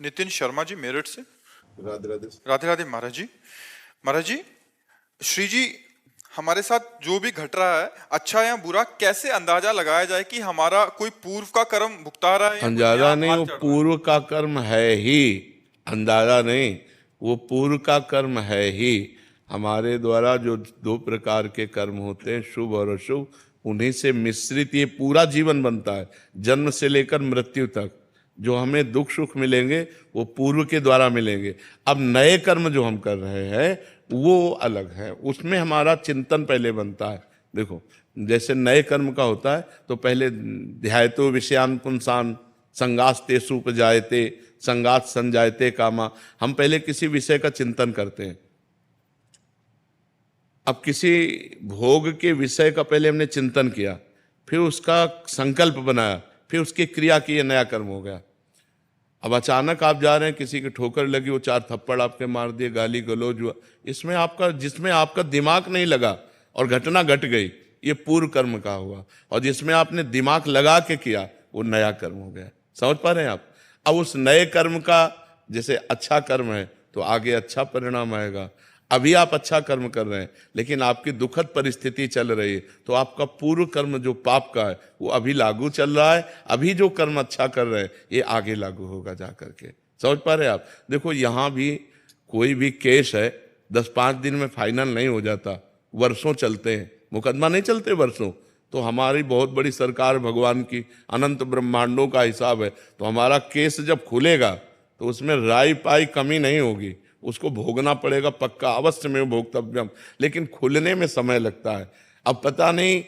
नितिन शर्मा जी मेरठ से। राधे राधे। राधे राधे महाराज जी। महाराज जी, श्री जी हमारे साथ जो भी घट रहा है, अच्छा या बुरा, कैसे अंदाजा लगाया जाए कि हमारा कोई पूर्व का कर्म भुगता रहा है? अंदाजा नहीं, वो पूर्व का कर्म है ही। अंदाजा नहीं, वो पूर्व का कर्म है ही। हमारे द्वारा जो दो प्रकार के कर्म होते हैं, शुभ और अशुभ, उन्हीं से मिश्रित ये पूरा जीवन बनता है, जन्म से लेकर मृत्यु तक। जो हमें दुख सुख मिलेंगे वो पूर्व के द्वारा मिलेंगे। अब नए कर्म जो हम कर रहे हैं वो अलग है, उसमें हमारा चिंतन पहले बनता है। देखो, जैसे नए कर्म का होता है तो पहले ध्यायतो विषयान पुंसान संगास्ते सुपजायते संगात संजायते कामा। हम पहले किसी विषय का चिंतन करते हैं। अब किसी भोग के विषय का पहले हमने चिंतन किया, फिर उसका संकल्प बनाया, फिर उसकी क्रिया की, ये नया कर्म हो गया। अब अचानक आप जा रहे हैं, किसी की ठोकर लगी, वो 4 थप्पड़ आपके मार दिए, गाली गलौज हुआ, इसमें आपका, जिसमें आपका दिमाग नहीं लगा और घटना घट गई, ये पूर्व कर्म का हुआ। और जिसमें आपने दिमाग लगा के किया वो नया कर्म हो गया। समझ पा रहे हैं आप? अब उस नए कर्म का, जैसे अच्छा कर्म है तो आगे अच्छा परिणाम आएगा। अभी आप अच्छा कर्म कर रहे हैं लेकिन आपकी दुखद परिस्थिति चल रही है, तो आपका पूर्व कर्म जो पाप का है वो अभी लागू चल रहा है। अभी जो कर्म अच्छा कर रहे हैं ये आगे लागू होगा जा करके। समझ पा रहे हैं आप? देखो, यहाँ भी कोई भी केस है 10-5 दिन में फाइनल नहीं हो जाता, वर्षों चलते हैं, मुकदमा नहीं चलते वर्षों। तो हमारी बहुत बड़ी सरकार भगवान की, अनंत ब्रह्मांडों का हिसाब है। तो हमारा केस जब खुलेगा तो उसमें राई पाई कमी नहीं होगी, उसको भोगना पड़ेगा पक्का, अवश्य में भोक्तव्यम। लेकिन खुलने में समय लगता है। अब पता नहीं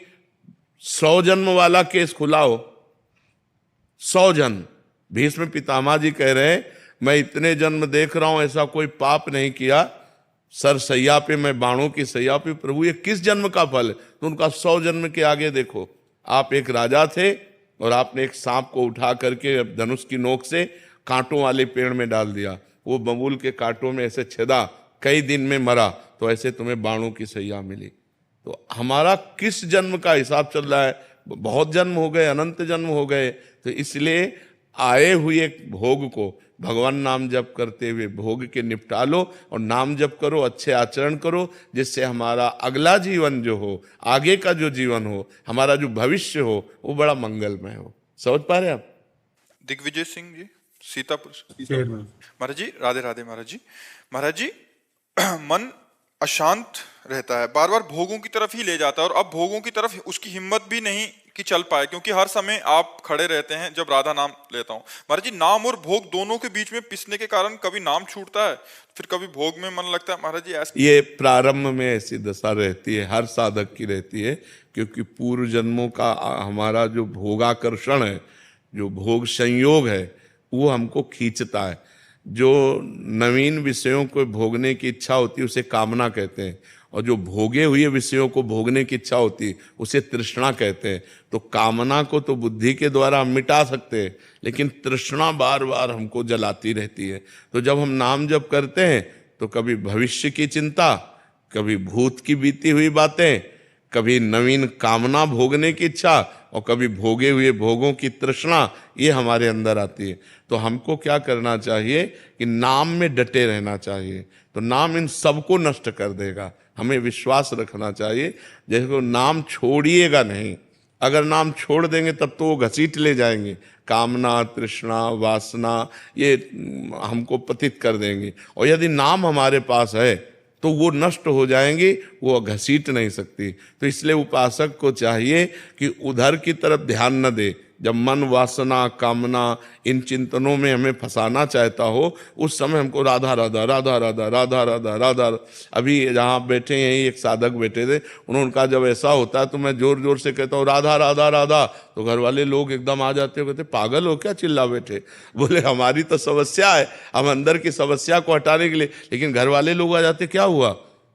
100 जन्म वाला केस खुला हो, 100 जन्म। भीष्म पितामह जी कह रहे हैं मैं इतने जन्म देख रहा हूं, ऐसा कोई पाप नहीं किया, सर सैया पे, मैं बाणों की सैया पे, प्रभु ये किस जन्म का फल है? तो उनका 100 जन्म के आगे देखो। आप एक राजा थे और आपने एक सांप को उठा करके धनुष की नोक से कांटों वाले पेड़ में डाल दिया, वो बबूल के कांटों में ऐसे छेदा, कई दिन में मरा, तो ऐसे तुम्हें बाणों की सैया मिली। तो हमारा किस जन्म का हिसाब चल रहा है? बहुत जन्म हो गए, अनंत जन्म हो गए। तो इसलिए आए हुए भोग को भगवान नाम जप करते हुए भोग के निपटा लो, और नाम जप करो, अच्छे आचरण करो, जिससे हमारा अगला जीवन जो हो, आगे का जो जीवन हो, हमारा जो भविष्य हो, वो बड़ा मंगलमय हो। समझ पा रहे हैं आप? दिग्विजय सिंह जी सीतापुर से। महाराज जी राधे राधे। महाराज जी, महाराज जी मन अशांत रहता है, बार बार भोगों की तरफ ही ले जाता है, और अब भोगों की तरफ उसकी हिम्मत भी नहीं कि चल पाए, क्योंकि हर समय आप खड़े रहते हैं जब राधा नाम लेता हूँ। महाराज जी, नाम और भोग दोनों के बीच में पिसने के कारण कभी नाम छूटता है, फिर कभी भोग में मन लगता है। महाराज जी ऐसे ये प्रारंभ में ऐसी दशा रहती है, हर साधक की रहती है, क्योंकि पूर्व जन्मों का हमारा जो भोगाकर्षण है, जो भोग संयोग है, वो हमको खींचता है। जो नवीन विषयों को भोगने की इच्छा होती है उसे कामना कहते हैं, और जो भोगे हुए विषयों को भोगने की इच्छा होती है उसे तृष्णा कहते हैं। तो कामना को तो बुद्धि के द्वारा हम मिटा सकते हैं, लेकिन तृष्णा बार बार हमको जलाती रहती है। तो जब हम नाम जप करते हैं तो कभी भविष्य की चिंता, कभी भूत की बीती हुई बातें, कभी नवीन कामना भोगने की इच्छा, और कभी भोगे हुए भोगों की तृष्णा, ये हमारे अंदर आती है। तो हमको क्या करना चाहिए कि नाम में डटे रहना चाहिए। तो नाम इन सबको नष्ट कर देगा, हमें विश्वास रखना चाहिए। जैसे को नाम छोड़िएगा नहीं, अगर नाम छोड़ देंगे तब तो वो घसीट ले जाएंगे, कामना, तृष्णा, वासना, ये हमको पतित कर देंगे। और यदि नाम हमारे पास है तो वो नष्ट हो जाएंगी, वो घसीट नहीं सकती। तो इसलिए उपासक को चाहिए कि उधर की तरफ ध्यान न दे। जब मन, वासना, कामना इन चिंतनों में हमें फंसाना चाहता हो, उस समय हमको राधा राधा राधा राधा राधा राधा राधा। अभी जहाँ बैठे हैं एक साधक बैठे थे, उन्होंने कहा जब ऐसा होता है तो मैं जोर जोर से कहता हूँ राधा राधा राधा, तो घर वाले लोग एकदम आ जाते हो, कहते पागल हो क्या चिल्ला बैठे। बोले हमारी तो समस्या है, हम अंदर की समस्या को हटाने के लिए, लेकिन घर वाले लोग आ जाते, क्या हुआ,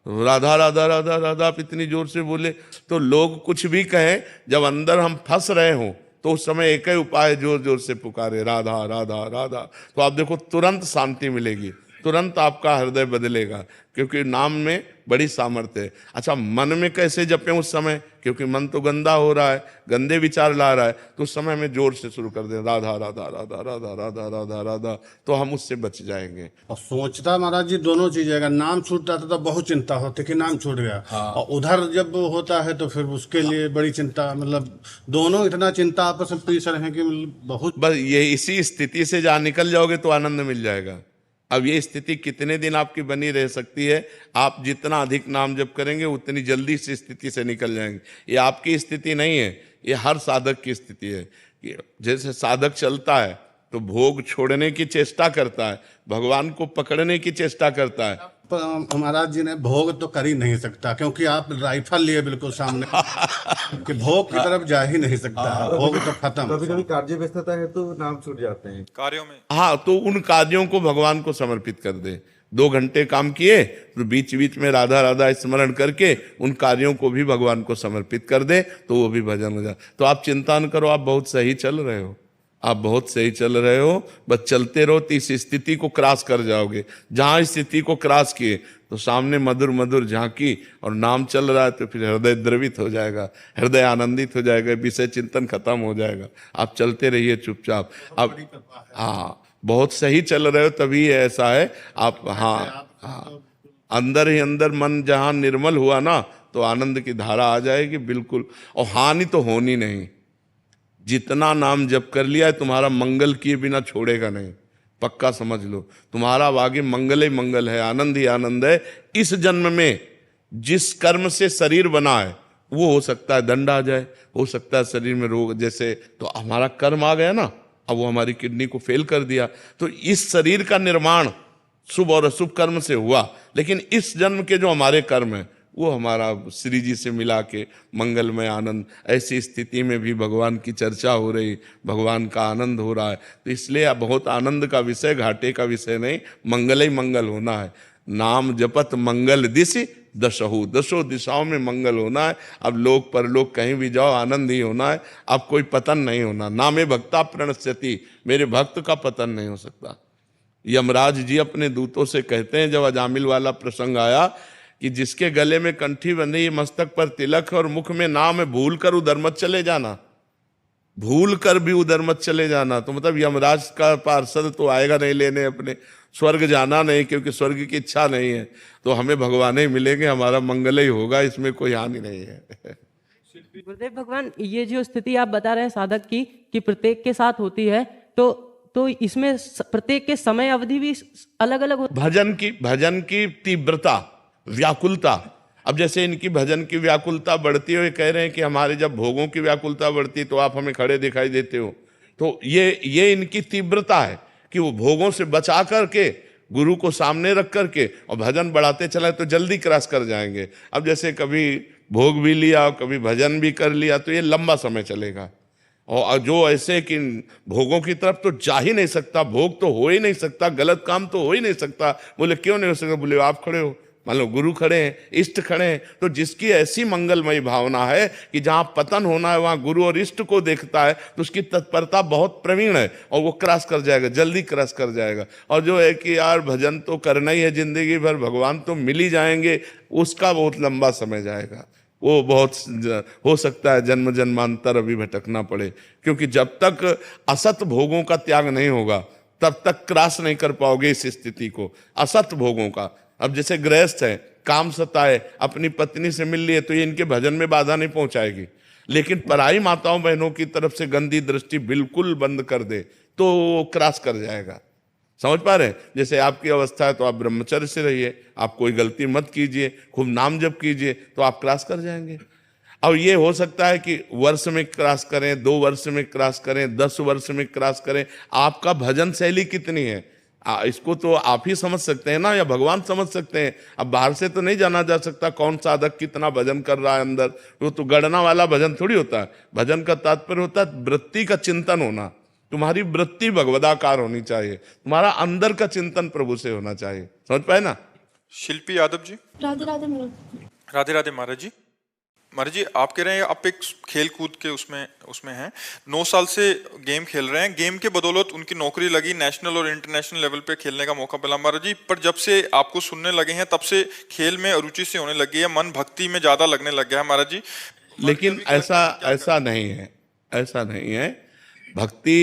राधा राधा राधा राधा आप इतनी जोर से बोले। तो लोग कुछ भी कहें, जब अंदर हम फंस रहे हों तो उस समय एक ही उपाय, जोर जोर से पुकारे राधा राधा राधा। तो आप देखो तुरंत शांति मिलेगी, तुरंत आपका हृदय बदलेगा, क्योंकि नाम में बड़ी सामर्थ्य है। अच्छा, मन में कैसे जपें उस समय, क्योंकि मन तो गंदा हो रहा है, गंदे विचार ला रहा है, तो उस समय में जोर से शुरू कर दें राधा राधा राधा राधा राधा राधा राधा, तो हम उससे बच जाएंगे। और सोचता महाराज जी दोनों चीजें, अगर नाम छूट जाता तो बहुत चिंता होती कि नाम छूट गया, और उधर जब होता है तो फिर उसके लिए बड़ी चिंता, मतलब दोनों इतना चिंता आपस में पीस रहे हैं कि मतलब बहुत। बस ये इसी स्थिति से जहाँ निकल जाओगे तो आनंद मिल जाएगा। अब ये स्थिति कितने दिन आपकी बनी रह सकती है, आप जितना अधिक नाम जप करेंगे उतनी जल्दी से स्थिति से निकल जाएंगे। ये आपकी स्थिति नहीं है, ये हर साधक की स्थिति है। कि जैसे साधक चलता है तो भोग छोड़ने की चेष्टा करता है, भगवान को पकड़ने की चेष्टा करता है। महाराज जी ने भोग तो कर ही नहीं सकता, क्योंकि आप राइफल लिए बिल्कुल सामने कि भोग की तरफ जा ही नहीं सकता, भोग तो खत्म। कभी कभी कार्य व्यस्तता है तो नाम छूट जाते हैं कार्यों में। हाँ, तो उन कार्यों को भगवान को समर्पित कर दे। 2 घंटे काम किए तो बीच बीच में राधा राधा स्मरण करके उन कार्यों को भी भगवान को समर्पित कर दे, तो वो भी भजन हो जाए। तो आप चिंता न करो, आप बहुत सही चल रहे हो, आप बहुत सही चल रहे हो। बस चलते रहो तो इस स्थिति को क्रॉस कर जाओगे। जहाँ स्थिति को क्रॉस किए तो सामने मधुर मधुर झांकी और नाम चल रहा है, तो फिर हृदय द्रवित हो जाएगा, हृदय आनंदित हो जाएगा, विषय चिंतन खत्म हो जाएगा। आप चलते रहिए चुपचाप। आप हाँ बहुत सही चल रहे हो, तभी ऐसा है आप। हाँ, अंदर ही अंदर मन जहाँ निर्मल हुआ ना, तो आनंद की धारा आ जाएगी बिल्कुल, और हानि तो होनी नहीं। जितना नाम जप कर लिया है, तुम्हारा मंगल किए बिना छोड़ेगा नहीं, पक्का समझ लो। तुम्हारा आगे मंगल ही मंगल है, आनंद ही आनंद है। इस जन्म में जिस कर्म से शरीर बना है, वो हो सकता है दंड आ जाए, हो सकता है शरीर में रोग, जैसे तो हमारा कर्म आ गया ना, अब वो हमारी किडनी को फेल कर दिया। तो इस शरीर का निर्माण शुभ और अशुभ कर्म से हुआ, लेकिन इस जन्म के जो हमारे कर्म है वो हमारा श्री जी से मिला के मंगलमय आनंद। ऐसी स्थिति में भी भगवान की चर्चा हो रही, भगवान का आनंद हो रहा है। तो इसलिए बहुत आनंद का विषय, घाटे का विषय नहीं, मंगल ही मंगल होना है। नाम जपत मंगल दिशि दशहु, 10 दिशाओं में मंगल होना है। अब लोक परलोक कहीं भी जाओ आनंद ही होना है, अब कोई पतन नहीं होना। नामे भक्ता प्रणश्यति, मेरे भक्त का पतन नहीं हो सकता। यमराज जी अपने दूतों से कहते हैं, जब अजामिल वाला प्रसंग आया कि जिसके गले में कंठी बंधी, मस्तक पर तिलक और मुख में नाम है, भूल कर उधर मत चले जाना, भूल कर भी उधर मत चले जाना। तो मतलब यमराज का पार्षद तो आएगा नहीं लेने, अपने स्वर्ग जाना नहीं, क्योंकि स्वर्ग की इच्छा नहीं है, तो हमें भगवान ही मिलेंगे, हमारा मंगल ही होगा, इसमें कोई हानि नहीं है। गुरुदेव भगवान, ये जो स्थिति आप बता रहे हैं साधक की कि प्रत्येक के साथ होती है, तो इसमें प्रत्येक के समय अवधि भी अलग अलग होती है। भजन की तीव्रता, व्याकुलता। अब जैसे इनकी भजन की व्याकुलता बढ़ती है, कह रहे हैं कि हमारे जब भोगों की व्याकुलता बढ़ती तो आप हमें खड़े दिखाई देते हो। तो ये इनकी तीव्रता है कि वो भोगों से बचा करके, गुरु को सामने रख करके और भजन बढ़ाते चला तो जल्दी क्रॉस कर जाएंगे। अब जैसे कभी भोग भी लिया और कभी भजन भी कर लिया तो ये लंबा समय चलेगा, और जो ऐसे कि भोगों की तरफ तो जा ही नहीं सकता, भोग तो हो ही नहीं सकता, गलत काम तो हो ही नहीं सकता। बोले क्यों नहीं हो सकता? बोले आप खड़े हो, मान लो गुरु खड़े हैं, इष्ट खड़े हैं, तो जिसकी ऐसी मंगलमयी भावना है कि जहां पतन होना है वहां गुरु और इष्ट को देखता है, तो उसकी तत्परता बहुत प्रवीण है और वो क्रॉस कर जाएगा, जल्दी क्रॉस कर जाएगा। और जो है कि यार भजन तो करना ही है जिंदगी भर, भगवान तो मिल ही जाएंगे, उसका बहुत लंबा समय जाएगा। वो बहुत हो सकता है जन्म जन्मांतर अभी भटकना पड़े, क्योंकि जब तक असत भोगों का त्याग नहीं होगा तब तक क्रॉस नहीं कर पाओगे इस स्थिति को, असत भोगों का। अब जैसे गृहस्थ है, काम सताए, अपनी पत्नी से मिल लिए तो ये इनके भजन में बाधा नहीं पहुंचाएगी, लेकिन पराई माताओं बहनों की तरफ से गंदी दृष्टि बिल्कुल बंद कर दे तो क्रॉस कर जाएगा। समझ पा रहे हैं? जैसे आपकी अवस्था है तो आप ब्रह्मचर्य से रहिए, आप कोई गलती मत कीजिए, खूब नाम जप कीजिए, तो आप क्रॉस कर जाएंगे। अब ये हो सकता है कि वर्ष में क्रॉस करें, 2 वर्ष में क्रॉस करें, 10 वर्ष में क्रॉस करें, आपका भजन शैली कितनी है इसको तो आप ही समझ सकते हैं ना, या भगवान समझ सकते हैं। अब बाहर से तो नहीं जाना जा सकता कौन साधक कितना भजन कर रहा है अंदर, वो तो गणना वाला भजन थोड़ी होता है। भजन का तात्पर्य होता है वृत्ति का चिंतन होना, तुम्हारी वृत्ति भगवदाकार होनी चाहिए, तुम्हारा अंदर का चिंतन प्रभु से होना चाहिए। समझ पाए ना? शिल्पी यादव जी। राधे राधे महाराज। राधे राधे महाराज जी। महाराज जी, आप कह रहे हैं आप एक खेल कूद के उसमें हैं, 9 साल से गेम खेल रहे हैं, गेम के बदौलत उनकी नौकरी लगी, नेशनल और इंटरनेशनल लेवल पे खेलने का मौका मिला महाराज जी। पर जब से आपको सुनने लगे हैं तब से खेल में अरुचि से होने लगी है, मन भक्ति में ज्यादा लगने लग गया है महाराज जी। लेकिन ऐसा नहीं है, ऐसा नहीं है। भक्ति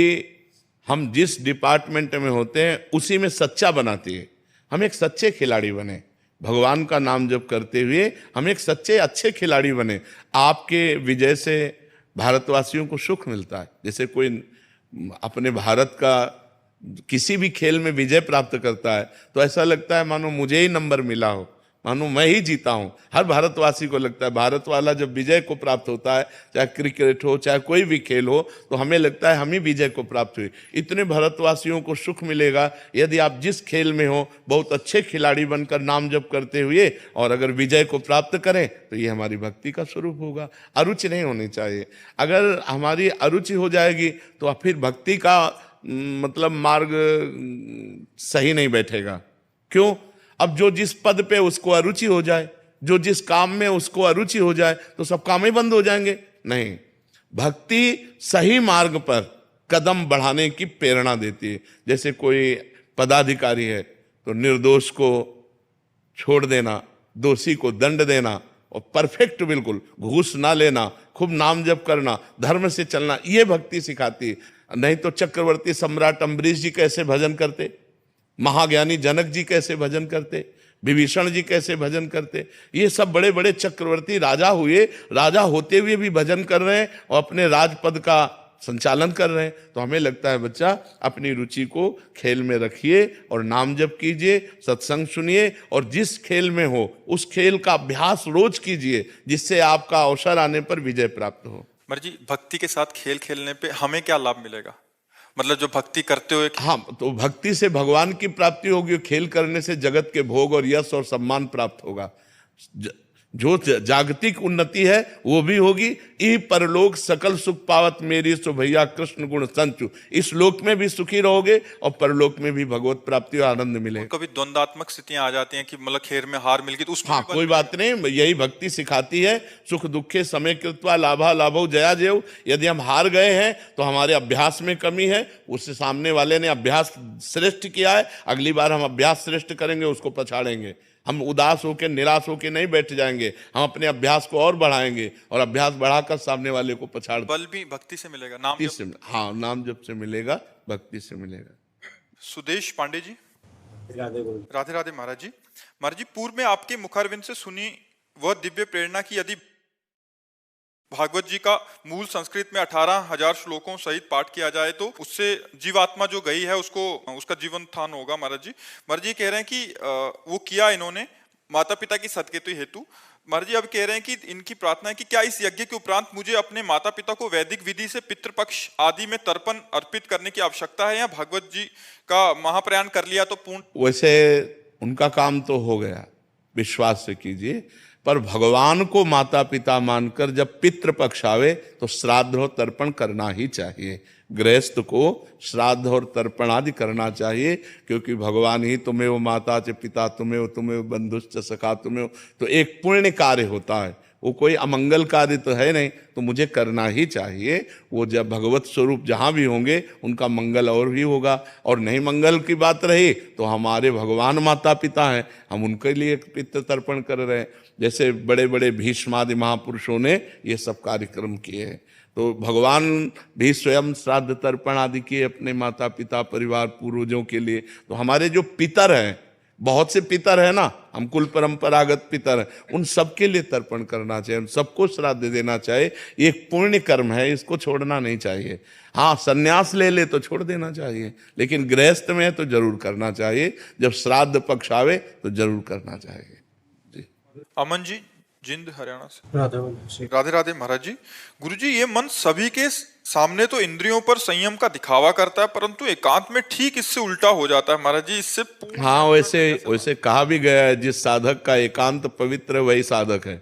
हम जिस डिपार्टमेंट में होते हैं उसी में सच्चा बनाती है। हम एक सच्चे खिलाड़ी बने, भगवान का नाम जप करते हुए हम एक सच्चे अच्छे खिलाड़ी बने। आपके विजय से भारतवासियों को सुख मिलता है। जैसे कोई अपने भारत का किसी भी खेल में विजय प्राप्त करता है तो ऐसा लगता है मानो मुझे ही नंबर मिला हो, मानो मैं ही जीता हूं। हर भारतवासी को लगता है, भारत वाला जब विजय को प्राप्त होता है, चाहे क्रिकेट हो चाहे कोई भी खेल हो, तो हमें लगता है हम ही विजय को प्राप्त हुए। इतने भारतवासियों को सुख मिलेगा यदि आप जिस खेल में हो बहुत अच्छे खिलाड़ी बनकर नाम जप करते हुए और अगर विजय को प्राप्त करें तो ये हमारी भक्ति का स्वरूप होगा। अरुचि नहीं होनी चाहिए। अगर हमारी अरुचि हो जाएगी तो फिर भक्ति का मतलब मार्ग सही नहीं बैठेगा। क्यों? अब जो जिस पद पे उसको अरुचि हो जाए, जो जिस काम में उसको अरुचि हो जाए तो सब काम ही बंद हो जाएंगे? नहीं, भक्ति सही मार्ग पर कदम बढ़ाने की प्रेरणा देती है। जैसे कोई पदाधिकारी है तो निर्दोष को छोड़ देना, दोषी को दंड देना और परफेक्ट बिल्कुल घूस ना लेना, खूब नाम जप करना, धर्म से चलना, ये भक्ति सिखाती है। नहीं तो चक्रवर्ती सम्राट अम्बरीश जी कैसे भजन करते, महाज्ञानी जनक जी कैसे भजन करते, विभीषण जी कैसे भजन करते, ये सब बड़े बड़े चक्रवर्ती राजा हुए, राजा होते हुए भी भजन कर रहे हैं और अपने राजपद का संचालन कर रहे हैं। तो हमें लगता है बच्चा अपनी रुचि को खेल में रखिए और नाम जप कीजिए, सत्संग सुनिए और जिस खेल में हो उस खेल का अभ्यास रोज कीजिए जिससे आपका अवसर आने पर विजय प्राप्त हो। महाराज जी, भक्ति के साथ खेल खेलने पे हमें क्या लाभ मिलेगा? मतलब जो भक्ति करते हुए, हाँ, तो भक्ति से भगवान की प्राप्ति होगी, खेल करने से जगत के भोग और यश और सम्मान प्राप्त होगा। जो जागतिक उन्नति है वो भी होगी। ई परलोक सकल सुख पावत मेरी सो भैया कृष्ण गुण संचु, इस लोक में भी सुखी रहोगे और परलोक में भी भगवत प्राप्ति और आनंद मिलेगा। कभी द्वंदात्मक स्थितियां आ जाती हैं कि मतलब खेल में हार मिल गई तो उसमें हाँ, कोई बात नहीं, यही भक्ति सिखाती है। सुख दुखे समय कृत्वा लाभा लाभो जया जय। यदि हम हार गए हैं तो हमारे अभ्यास में कमी है, उससे सामने वाले ने अभ्यास श्रेष्ठ किया है, अगली बार हम अभ्यास श्रेष्ठ करेंगे, उसको पछाड़ेंगे। हम उदास होकर निराश होकर नहीं बैठ जाएंगे, हम अपने अभ्यास को और बढ़ाएंगे और अभ्यास बढ़ाकर सामने वाले को पछाड़। बल भी भक्ति से मिलेगा, नाम से, हाँ, नाम जप से मिलेगा, भक्ति से मिलेगा। सुदेश पांडे जी। राधे राधे महाराज जी। महाराज जी, पूर्व में आपके मुखारविंद से सुनी वह दिव्य प्रेरणा की यदि भागवत जी का मूल संस्कृत में 18,000 श्लोकों सहित पाठ किया जाए तो उससे जीवात्मा जो गई है उसका जीवन उत्थान होगा। महाराज जी कह रहे हैं कि वो किया इन्होंने माता पिता की सदकेतु हेतु। महाराज जी अब कह रहे हैं कि इनकी प्रार्थना है कि क्या इस यज्ञ के उपरांत मुझे अपने माता पिता को वैदिक विधि से पितृपक्ष आदि में तर्पण अर्पित करने की आवश्यकता है, या भागवत जी का महाप्रयाण कर लिया तो पूर्ण? वैसे उनका काम तो हो गया, विश्वास से कीजिए। पर भगवान को माता पिता मानकर जब पितृपक्ष आवे तो श्राद्ध और तर्पण करना ही चाहिए। गृहस्थ को श्राद्ध और तर्पण आदि करना चाहिए, क्योंकि भगवान ही तुम्हें वो माता च पिता तुम्हें बंधुश्च सखा तुम्हें, तो एक पुण्य कार्य होता है, वो कोई अमंगल कार्य तो है नहीं, तो मुझे करना ही चाहिए। वो जब भगवत स्वरूप जहाँ भी होंगे उनका मंगल और भी होगा। और नहीं मंगल की बात रही तो हमारे भगवान माता पिता हैं, हम उनके लिए पितृ तर्पण कर रहे हैं। जैसे बड़े बड़े भीष्मादि महापुरुषों ने ये सब कार्यक्रम किए हैं, तो भगवान भी स्वयं श्राद्ध तर्पण आदि किए अपने माता पिता परिवार पूर्वजों के लिए। तो हमारे जो पितर हैं, बहुत से पितर है ना, हम कुल परंपरागत पितर हैं, उन सबके लिए तर्पण करना चाहिए, उन सबको श्राद्ध देना चाहिए। ये एक पुण्य कर्म है, इसको छोड़ना नहीं चाहिए। हाँ, सन्यास ले ले तो छोड़ देना चाहिए, लेकिन गृहस्थ में है तो जरूर करना चाहिए। जब श्राद्ध पक्ष आवे तो जरूर करना चाहिए। जी अमन जी, जिंद हरियाणा से। राधे राधे महाराज जी। गुरु जी, ये मन सभी के सामने तो इंद्रियों पर संयम का दिखावा करता है, परंतु एकांत में ठीक इससे उल्टा हो जाता है महाराज जी। इससे हाँ, वैसे कहा भी गया है, जिस साधक का एकांत पवित्र है वही साधक है।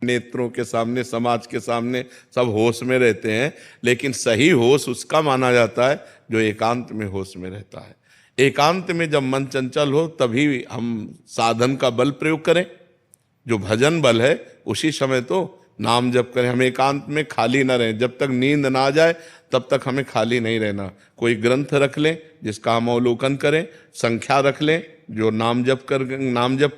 नेत्रों के सामने, समाज के सामने सब होश में रहते हैं, लेकिन सही होश उसका माना जाता है जो एकांत में होश में रहता है। एकांत में जब मन चंचल हो तभी हम साधन का बल प्रयोग करें, जो भजन बल है उसी समय तो नाम जप करें। हम एकांत में खाली न रहें, जब तक नींद ना जाए तब तक हमें खाली नहीं रहना। कोई ग्रंथ रख लें जिसका हम अवलोकन करें, संख्या रख लें जो नाम जप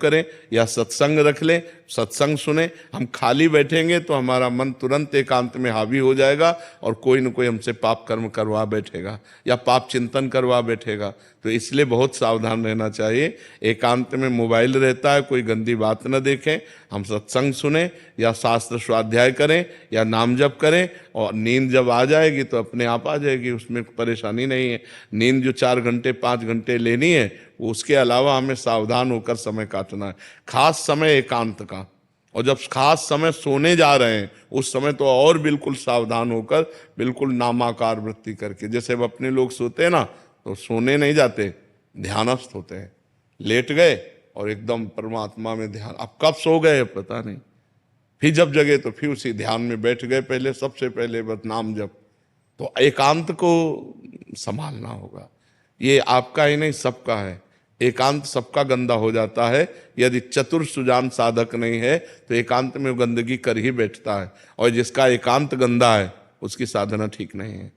करें, या सत्संग रख लें, सत्संग सुने। हम खाली बैठेंगे तो हमारा मन तुरंत एकांत में हावी हो जाएगा और कोई न कोई हमसे पाप कर्म करवा बैठेगा या पाप चिंतन करवा बैठेगा। तो इसलिए बहुत सावधान रहना चाहिए। एकांत में मोबाइल रहता है, कोई गंदी बात न देखें, हम सत्संग सुने या शास्त्र स्वाध्याय करें या नाम जप करें। और नींद जब आ जाएगी तो अपने आप आ जाएगी, उसमें परेशानी नहीं है। नींद जो 4 घंटे 5 घंटे लेनी है, वो उसके अलावा हमें सावधान होकर समय काटना है। खास समय एकांत का, और जब खास समय सोने जा रहे हैं उस समय तो और बिल्कुल सावधान होकर, बिल्कुल नामाकार वृत्ति करके। जैसे अब अपने लोग सोते हैं ना, तो सोने नहीं जाते, ध्यानस्थ होते हैं। लेट गए और एकदम परमात्मा में ध्यान, अब कब सो गए पता नहीं, फिर जब जगे तो फिर उसी ध्यान में बैठ गए। पहले सबसे पहले बस नाम जप। तो एकांत को संभालना होगा, ये आपका ही नहीं सबका है। एकांत सबका गंदा हो जाता है। यदि चतुर सुजान साधक नहीं है तो एकांत में गंदगी कर ही बैठता है। और जिसका एकांत गंदा है उसकी साधना ठीक नहीं है।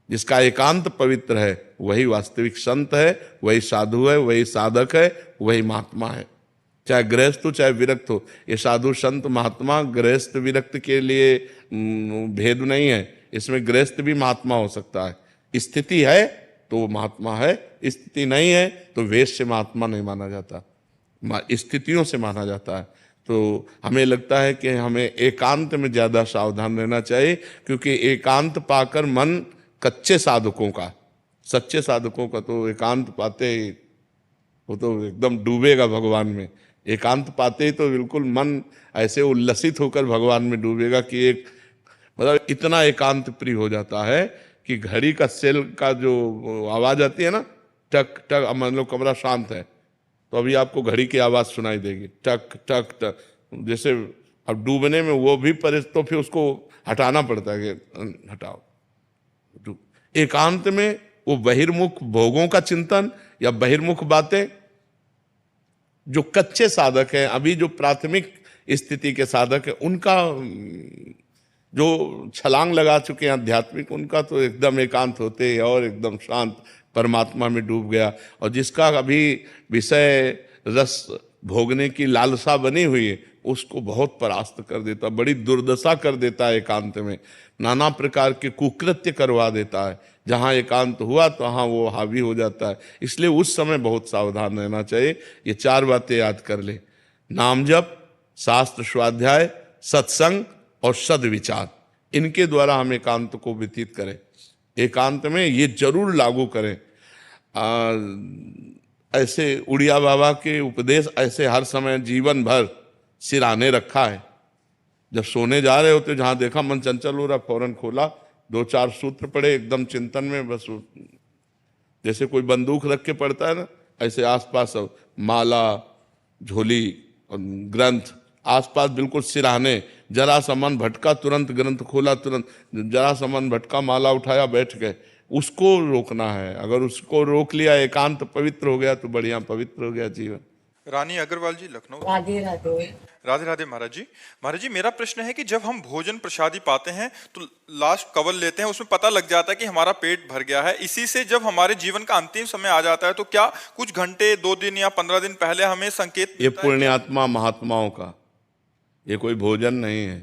जिसका एकांत पवित्र है वही वास्तविक संत है, वही साधु है, वही साधक है, वही महात्मा है। चाहे गृहस्थ हो चाहे विरक्त हो, ये साधु संत महात्मा गृहस्थ विरक्त के लिए भेद नहीं है। इसमें गृहस्थ भी महात्मा हो सकता है। स्थिति है तो वो महात्मा है, स्थिति नहीं है तो वेश से महात्मा नहीं माना जाता, स्थितियों से माना जाता है। तो हमें लगता है कि हमें एकांत में ज़्यादा सावधान रहना चाहिए, क्योंकि एकांत पाकर मन कच्चे साधकों का, सच्चे साधकों का तो एकांत पाते ही वो तो एकदम डूबेगा भगवान में। एकांत पाते ही तो बिल्कुल मन ऐसे उल्लसित होकर भगवान में डूबेगा कि एक मतलब इतना एकांत प्रिय हो जाता है कि घड़ी का सेल का जो आवाज़ आती है ना, टक टक, मान लो कमरा शांत है तो अभी आपको घड़ी की आवाज़ सुनाई देगी, टक टक टक। जैसे अब डूबने में वो भी तो फिर उसको हटाना पड़ता है कि हटाओ। एकांत में वो बहिर्मुख भोगों का चिंतन या बहिर्मुख बातें, जो कच्चे साधक हैं, अभी जो प्राथमिक स्थिति के साधक हैं, उनका जो छलांग लगा चुके हैं आध्यात्मिक, उनका तो एकदम एकांत होते और एकदम शांत परमात्मा में डूब गया। और जिसका अभी विषय रस भोगने की लालसा बनी हुई है उसको बहुत परास्त कर देता, बड़ी दुर्दशा कर देता है। एकांत में नाना प्रकार के कुकृत्य करवा देता है। जहाँ एकांत हुआ तो वहाँ वो हावी हो जाता है। इसलिए उस समय बहुत सावधान रहना चाहिए। ये 4 बातें याद कर ले, नाम जप, शास्त्र स्वाध्याय, सत्संग और सद्विचार, इनके द्वारा हम एकांत को व्यतीत करें। एकांत में ये जरूर लागू करें। ऐसे उड़िया बाबा के उपदेश ऐसे हर समय जीवन भर सिराने रखा है। जब सोने जा रहे होते, जहाँ देखा मन चंचल हो रहा, फौरन खोला, 2-4 सूत्र पढ़े, एकदम चिंतन में बस। जैसे कोई बंदूक रख के पढ़ता है ना, ऐसे आसपास माला, झोली और ग्रंथ आसपास बिल्कुल सिराहने, जरा सा मन भटका तुरंत ग्रंथ खोला, तुरंत जरा सा मन भटका माला उठाया बैठ गए। उसको रोकना है। अगर उसको रोक लिया, एकांत पवित्र हो गया तो बढ़िया पवित्र हो गया जीवन। रानी अग्रवाल जी, लखनऊ। राधे राधे। राधे राधे महाराज जी। महाराज जी, मेरा प्रश्न है कि जब हम भोजन प्रसादी पाते हैं तो लास्ट कवल लेते हैं, उसमें पता लग जाता है कि हमारा पेट भर गया है। इसी से जब हमारे जीवन का अंतिम समय आ जाता है तो क्या कुछ घंटे, 2 दिन या 15 दिन पहले हमें संकेत ये पुण्यात्मा महात्माओं का, ये कोई भोजन नहीं है।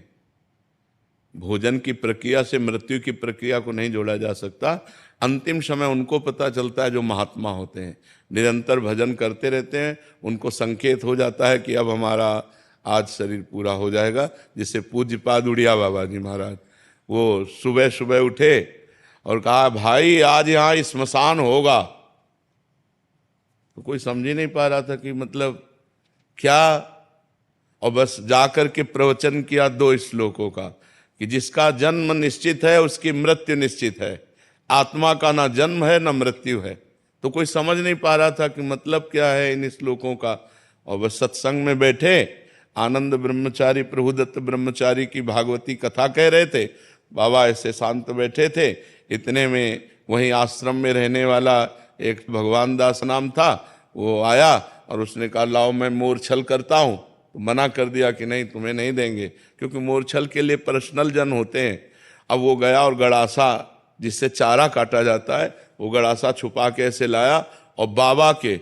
भोजन की प्रक्रिया से मृत्यु की प्रक्रिया को नहीं जोड़ा जा सकता। अंतिम समय उनको पता चलता है जो महात्मा होते हैं, निरंतर भजन करते रहते हैं। उनको संकेत हो जाता है कि अब हमारा आज शरीर पूरा हो जाएगा। जिससे पूज्यपाद उड़िया बाबा जी महाराज, वो सुबह सुबह उठे और कहा भाई आज यहाँ स्मशान होगा। तो कोई समझ ही नहीं पा रहा था कि मतलब क्या, और बस जाकर के प्रवचन किया 2 श्लोकों का कि जिसका जन्म निश्चित है उसकी मृत्यु निश्चित है, आत्मा का ना जन्म है ना मृत्यु है। तो कोई समझ नहीं पा रहा था कि मतलब क्या है इन श्लोकों का। और बस सत्संग में बैठे, आनंद ब्रह्मचारी प्रभुदत्त ब्रह्मचारी की भागवती कथा कह रहे थे। बाबा ऐसे शांत बैठे थे। इतने में वहीं आश्रम में रहने वाला एक भगवान दास नाम था, वो आया और उसने कहा लाओ मैं मोरछल करता हूँ। तो मना कर दिया कि नहीं तुम्हें नहीं देंगे, क्योंकि मोरछल के लिए पर्सनल जन होते हैं। अब वो गया और गड़ासा जिससे चारा काटा जाता है, वो गड़ासा छुपा के ऐसे लाया और बाबा के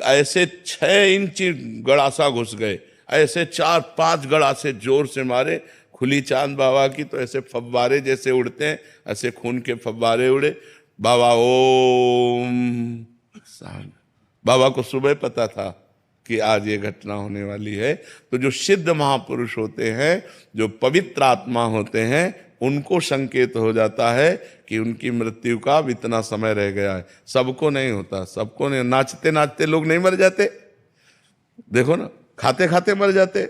ऐसे 6 इंच गड़ासा घुस गए। ऐसे 4-5 गड़ासे जोर से मारे, खुली चांद बाबा की, तो ऐसे फव्वारे जैसे उड़ते हैं, ऐसे खून के फव्वारे उड़े। बाबा ओम। बाबा को सुबह पता था कि आज ये घटना होने वाली है। तो जो सिद्ध महापुरुष होते हैं, जो पवित्र आत्मा होते हैं, उनको संकेत हो जाता है कि उनकी मृत्यु का इतना समय रह गया है। सबको नहीं होता, सबको नहीं। नाचते नाचते लोग नहीं मर जाते, देखो ना, खाते खाते मर जाते।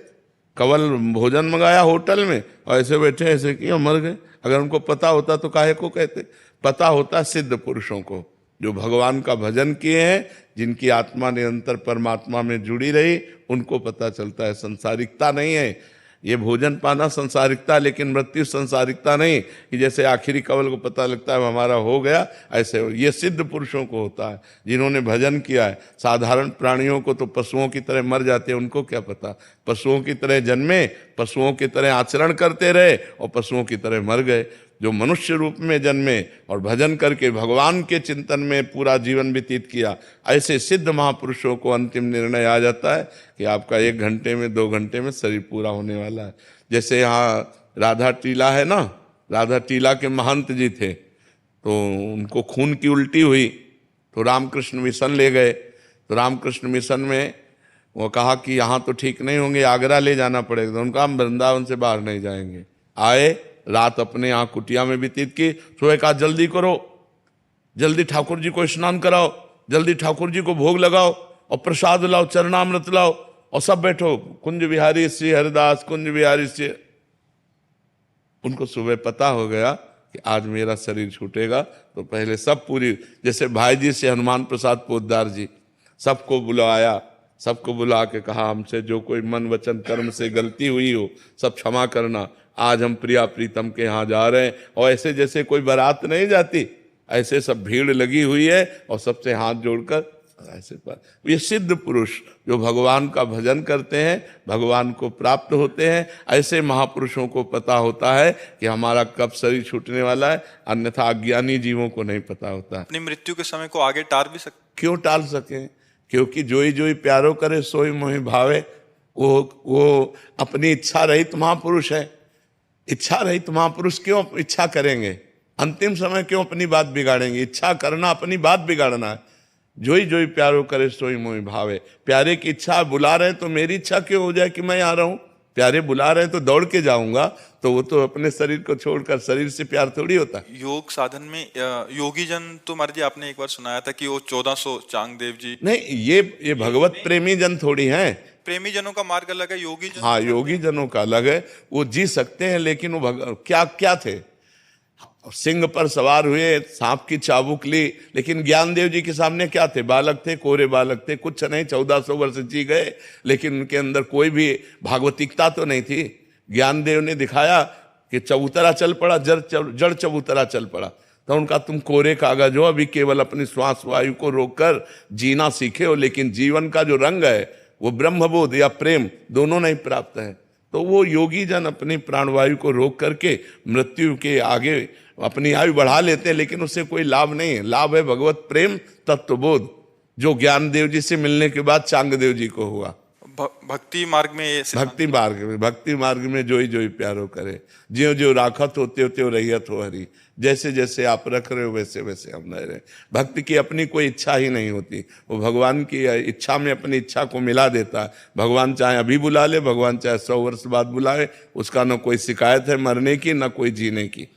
कवल भोजन मंगाया होटल में और ऐसे बैठे ऐसे किया मर गए। अगर उनको पता होता तो काहे को कहते। पता होता सिद्ध पुरुषों को, जो भगवान का भजन किए हैं, जिनकी आत्मा निरंतर परमात्मा में जुड़ी रही, उनको पता चलता है। संसारिकता नहीं है ये भोजन पाना, संसारिकता, लेकिन मृत्यु संसारिकता नहीं कि जैसे आखिरी कवल को पता लगता है हमारा हो गया, ऐसे ये सिद्ध पुरुषों को होता है जिन्होंने भजन किया है। साधारण प्राणियों को तो पशुओं की तरह मर जाते हैं, उनको क्या पता। पशुओं की तरह जन्मे, पशुओं की तरह आचरण करते रहे और पशुओं की तरह मर गए। जो मनुष्य रूप में जन्मे और भजन करके भगवान के चिंतन में पूरा जीवन व्यतीत किया, ऐसे सिद्ध महापुरुषों को अंतिम निर्णय आ जाता है कि आपका 1 घंटे में 2 घंटे में शरीर पूरा होने वाला है। जैसे यहाँ राधा टीला है ना, राधा टीला के महंत जी थे, तो उनको खून की उल्टी हुई तो रामकृष्ण मिशन ले गए। तो रामकृष्ण मिशन में वो कहा कि यहाँ तो ठीक नहीं होंगे, आगरा ले जाना पड़ेगा। तो उनका हम वृंदावन से बाहर नहीं जाएंगे। आए, रात अपने यहाँ कुटिया में व्यतीत की। सुबह कहा जल्दी करो, जल्दी ठाकुर जी को स्नान कराओ, जल्दी ठाकुर जी को भोग लगाओ और प्रसाद लाओ, चरणामृत लाओ और सब बैठो। कुंज बिहारी श्री हरिदास, कुंज बिहारी श्री। उनको सुबह पता हो गया कि आज मेरा शरीर छूटेगा। तो पहले सब पूरी, जैसे भाई जी से हनुमान प्रसाद पोद्दार जी, सबको बुलाया, सबको बुला के कहा हमसे जो कोई मन वचन कर्म से गलती हुई हो सब क्षमा करना। आज हम प्रिया प्रीतम के यहाँ जा रहे हैं। और ऐसे जैसे कोई बारात नहीं जाती, ऐसे सब भीड़ लगी हुई है और सबसे हाथ जोड़कर ऐसे पर। ये सिद्ध पुरुष जो भगवान का भजन करते हैं, भगवान को प्राप्त होते हैं, ऐसे महापुरुषों को पता होता है कि हमारा कब शरीर छूटने वाला है। अन्यथा अज्ञानी जीवों को नहीं पता होता है। अपनी मृत्यु के समय को आगे टाल भी सकते। क्यों टाल सके? क्योंकि जोई जोई प्यारो करे सोई मोहि भावे। वो अपनी इच्छा रहित महापुरुष है। इच्छा रहित महापुरुष क्यों इच्छा करेंगे? अंतिम समय क्यों अपनी बात बिगाड़ेंगे? इच्छा करना अपनी बात बिगाड़ना है। जोई जोई प्यारो करे सोई मोहि भावे। प्यारे की इच्छा बुला रहे तो मेरी इच्छा क्यों हो जाए कि मैं आ रहा हूं? प्यारे बुला रहे तो दौड़ के जाऊंगा, तो वो तो अपने शरीर को छोड़कर, शरीर से प्यार थोड़ी होता। योग साधन में योगी जन तो महाराज जी आपने एक बार सुनाया था कि वो 1400 चांगदेव जी। नहीं, ये भगवत प्रेमी जन थोड़ी हैं। प्रेमी जनों का मार्ग अलग है, योगी जन। हाँ, योगी जनों का अलग है। वो जी सकते हैं, लेकिन वो क्या क्या थे? सिंह पर सवार हुए, सांप की चाबुक ली, लेकिन ज्ञानदेव जी के सामने क्या थे? बालक थे, कोरे बालक थे, कुछ नहीं, 1400 वर्ष जी गए, लेकिन उनके अंदर कोई भी भागवतिकता तो नहीं थी। ज्ञानदेव ने दिखाया कि चबूतरा चल पड़ा, जड़ चबूतरा चल पड़ा। तो उनका तुम कोरे कागज हो, अभी केवल अपनी श्वास वायु को रोककर जीना सीखे हो, लेकिन जीवन का जो रंग है वो ब्रह्मबोध या प्रेम दोनों नहीं प्राप्त है। तो वो योगी जन अपनी प्राणवायु को रोक करके मृत्यु के आगे अपनी आयु बढ़ा लेते हैं, लेकिन उससे कोई लाभ नहीं है। लाभ है भगवत प्रेम तत्वबोध, जो ज्ञानदेव जी से मिलने के बाद चांगदेव जी को हुआ। भक्ति मार्ग में ये सिद्धांत- भक्ति मार्ग में जो ही प्यारो करे, ज्यो ज्यो राखत हो त्यो त्यो रहियत हो हरि। जैसे जैसे आप रख रहे हो वैसे वैसे हम रह रहे। भक्ति की अपनी कोई इच्छा ही नहीं होती, वो भगवान की इच्छा में अपनी इच्छा को मिला देता है। भगवान चाहे अभी बुला ले, भगवान चाहे 100 वर्ष बाद बुलाए, उसका न कोई शिकायत है मरने की, न कोई जीने की।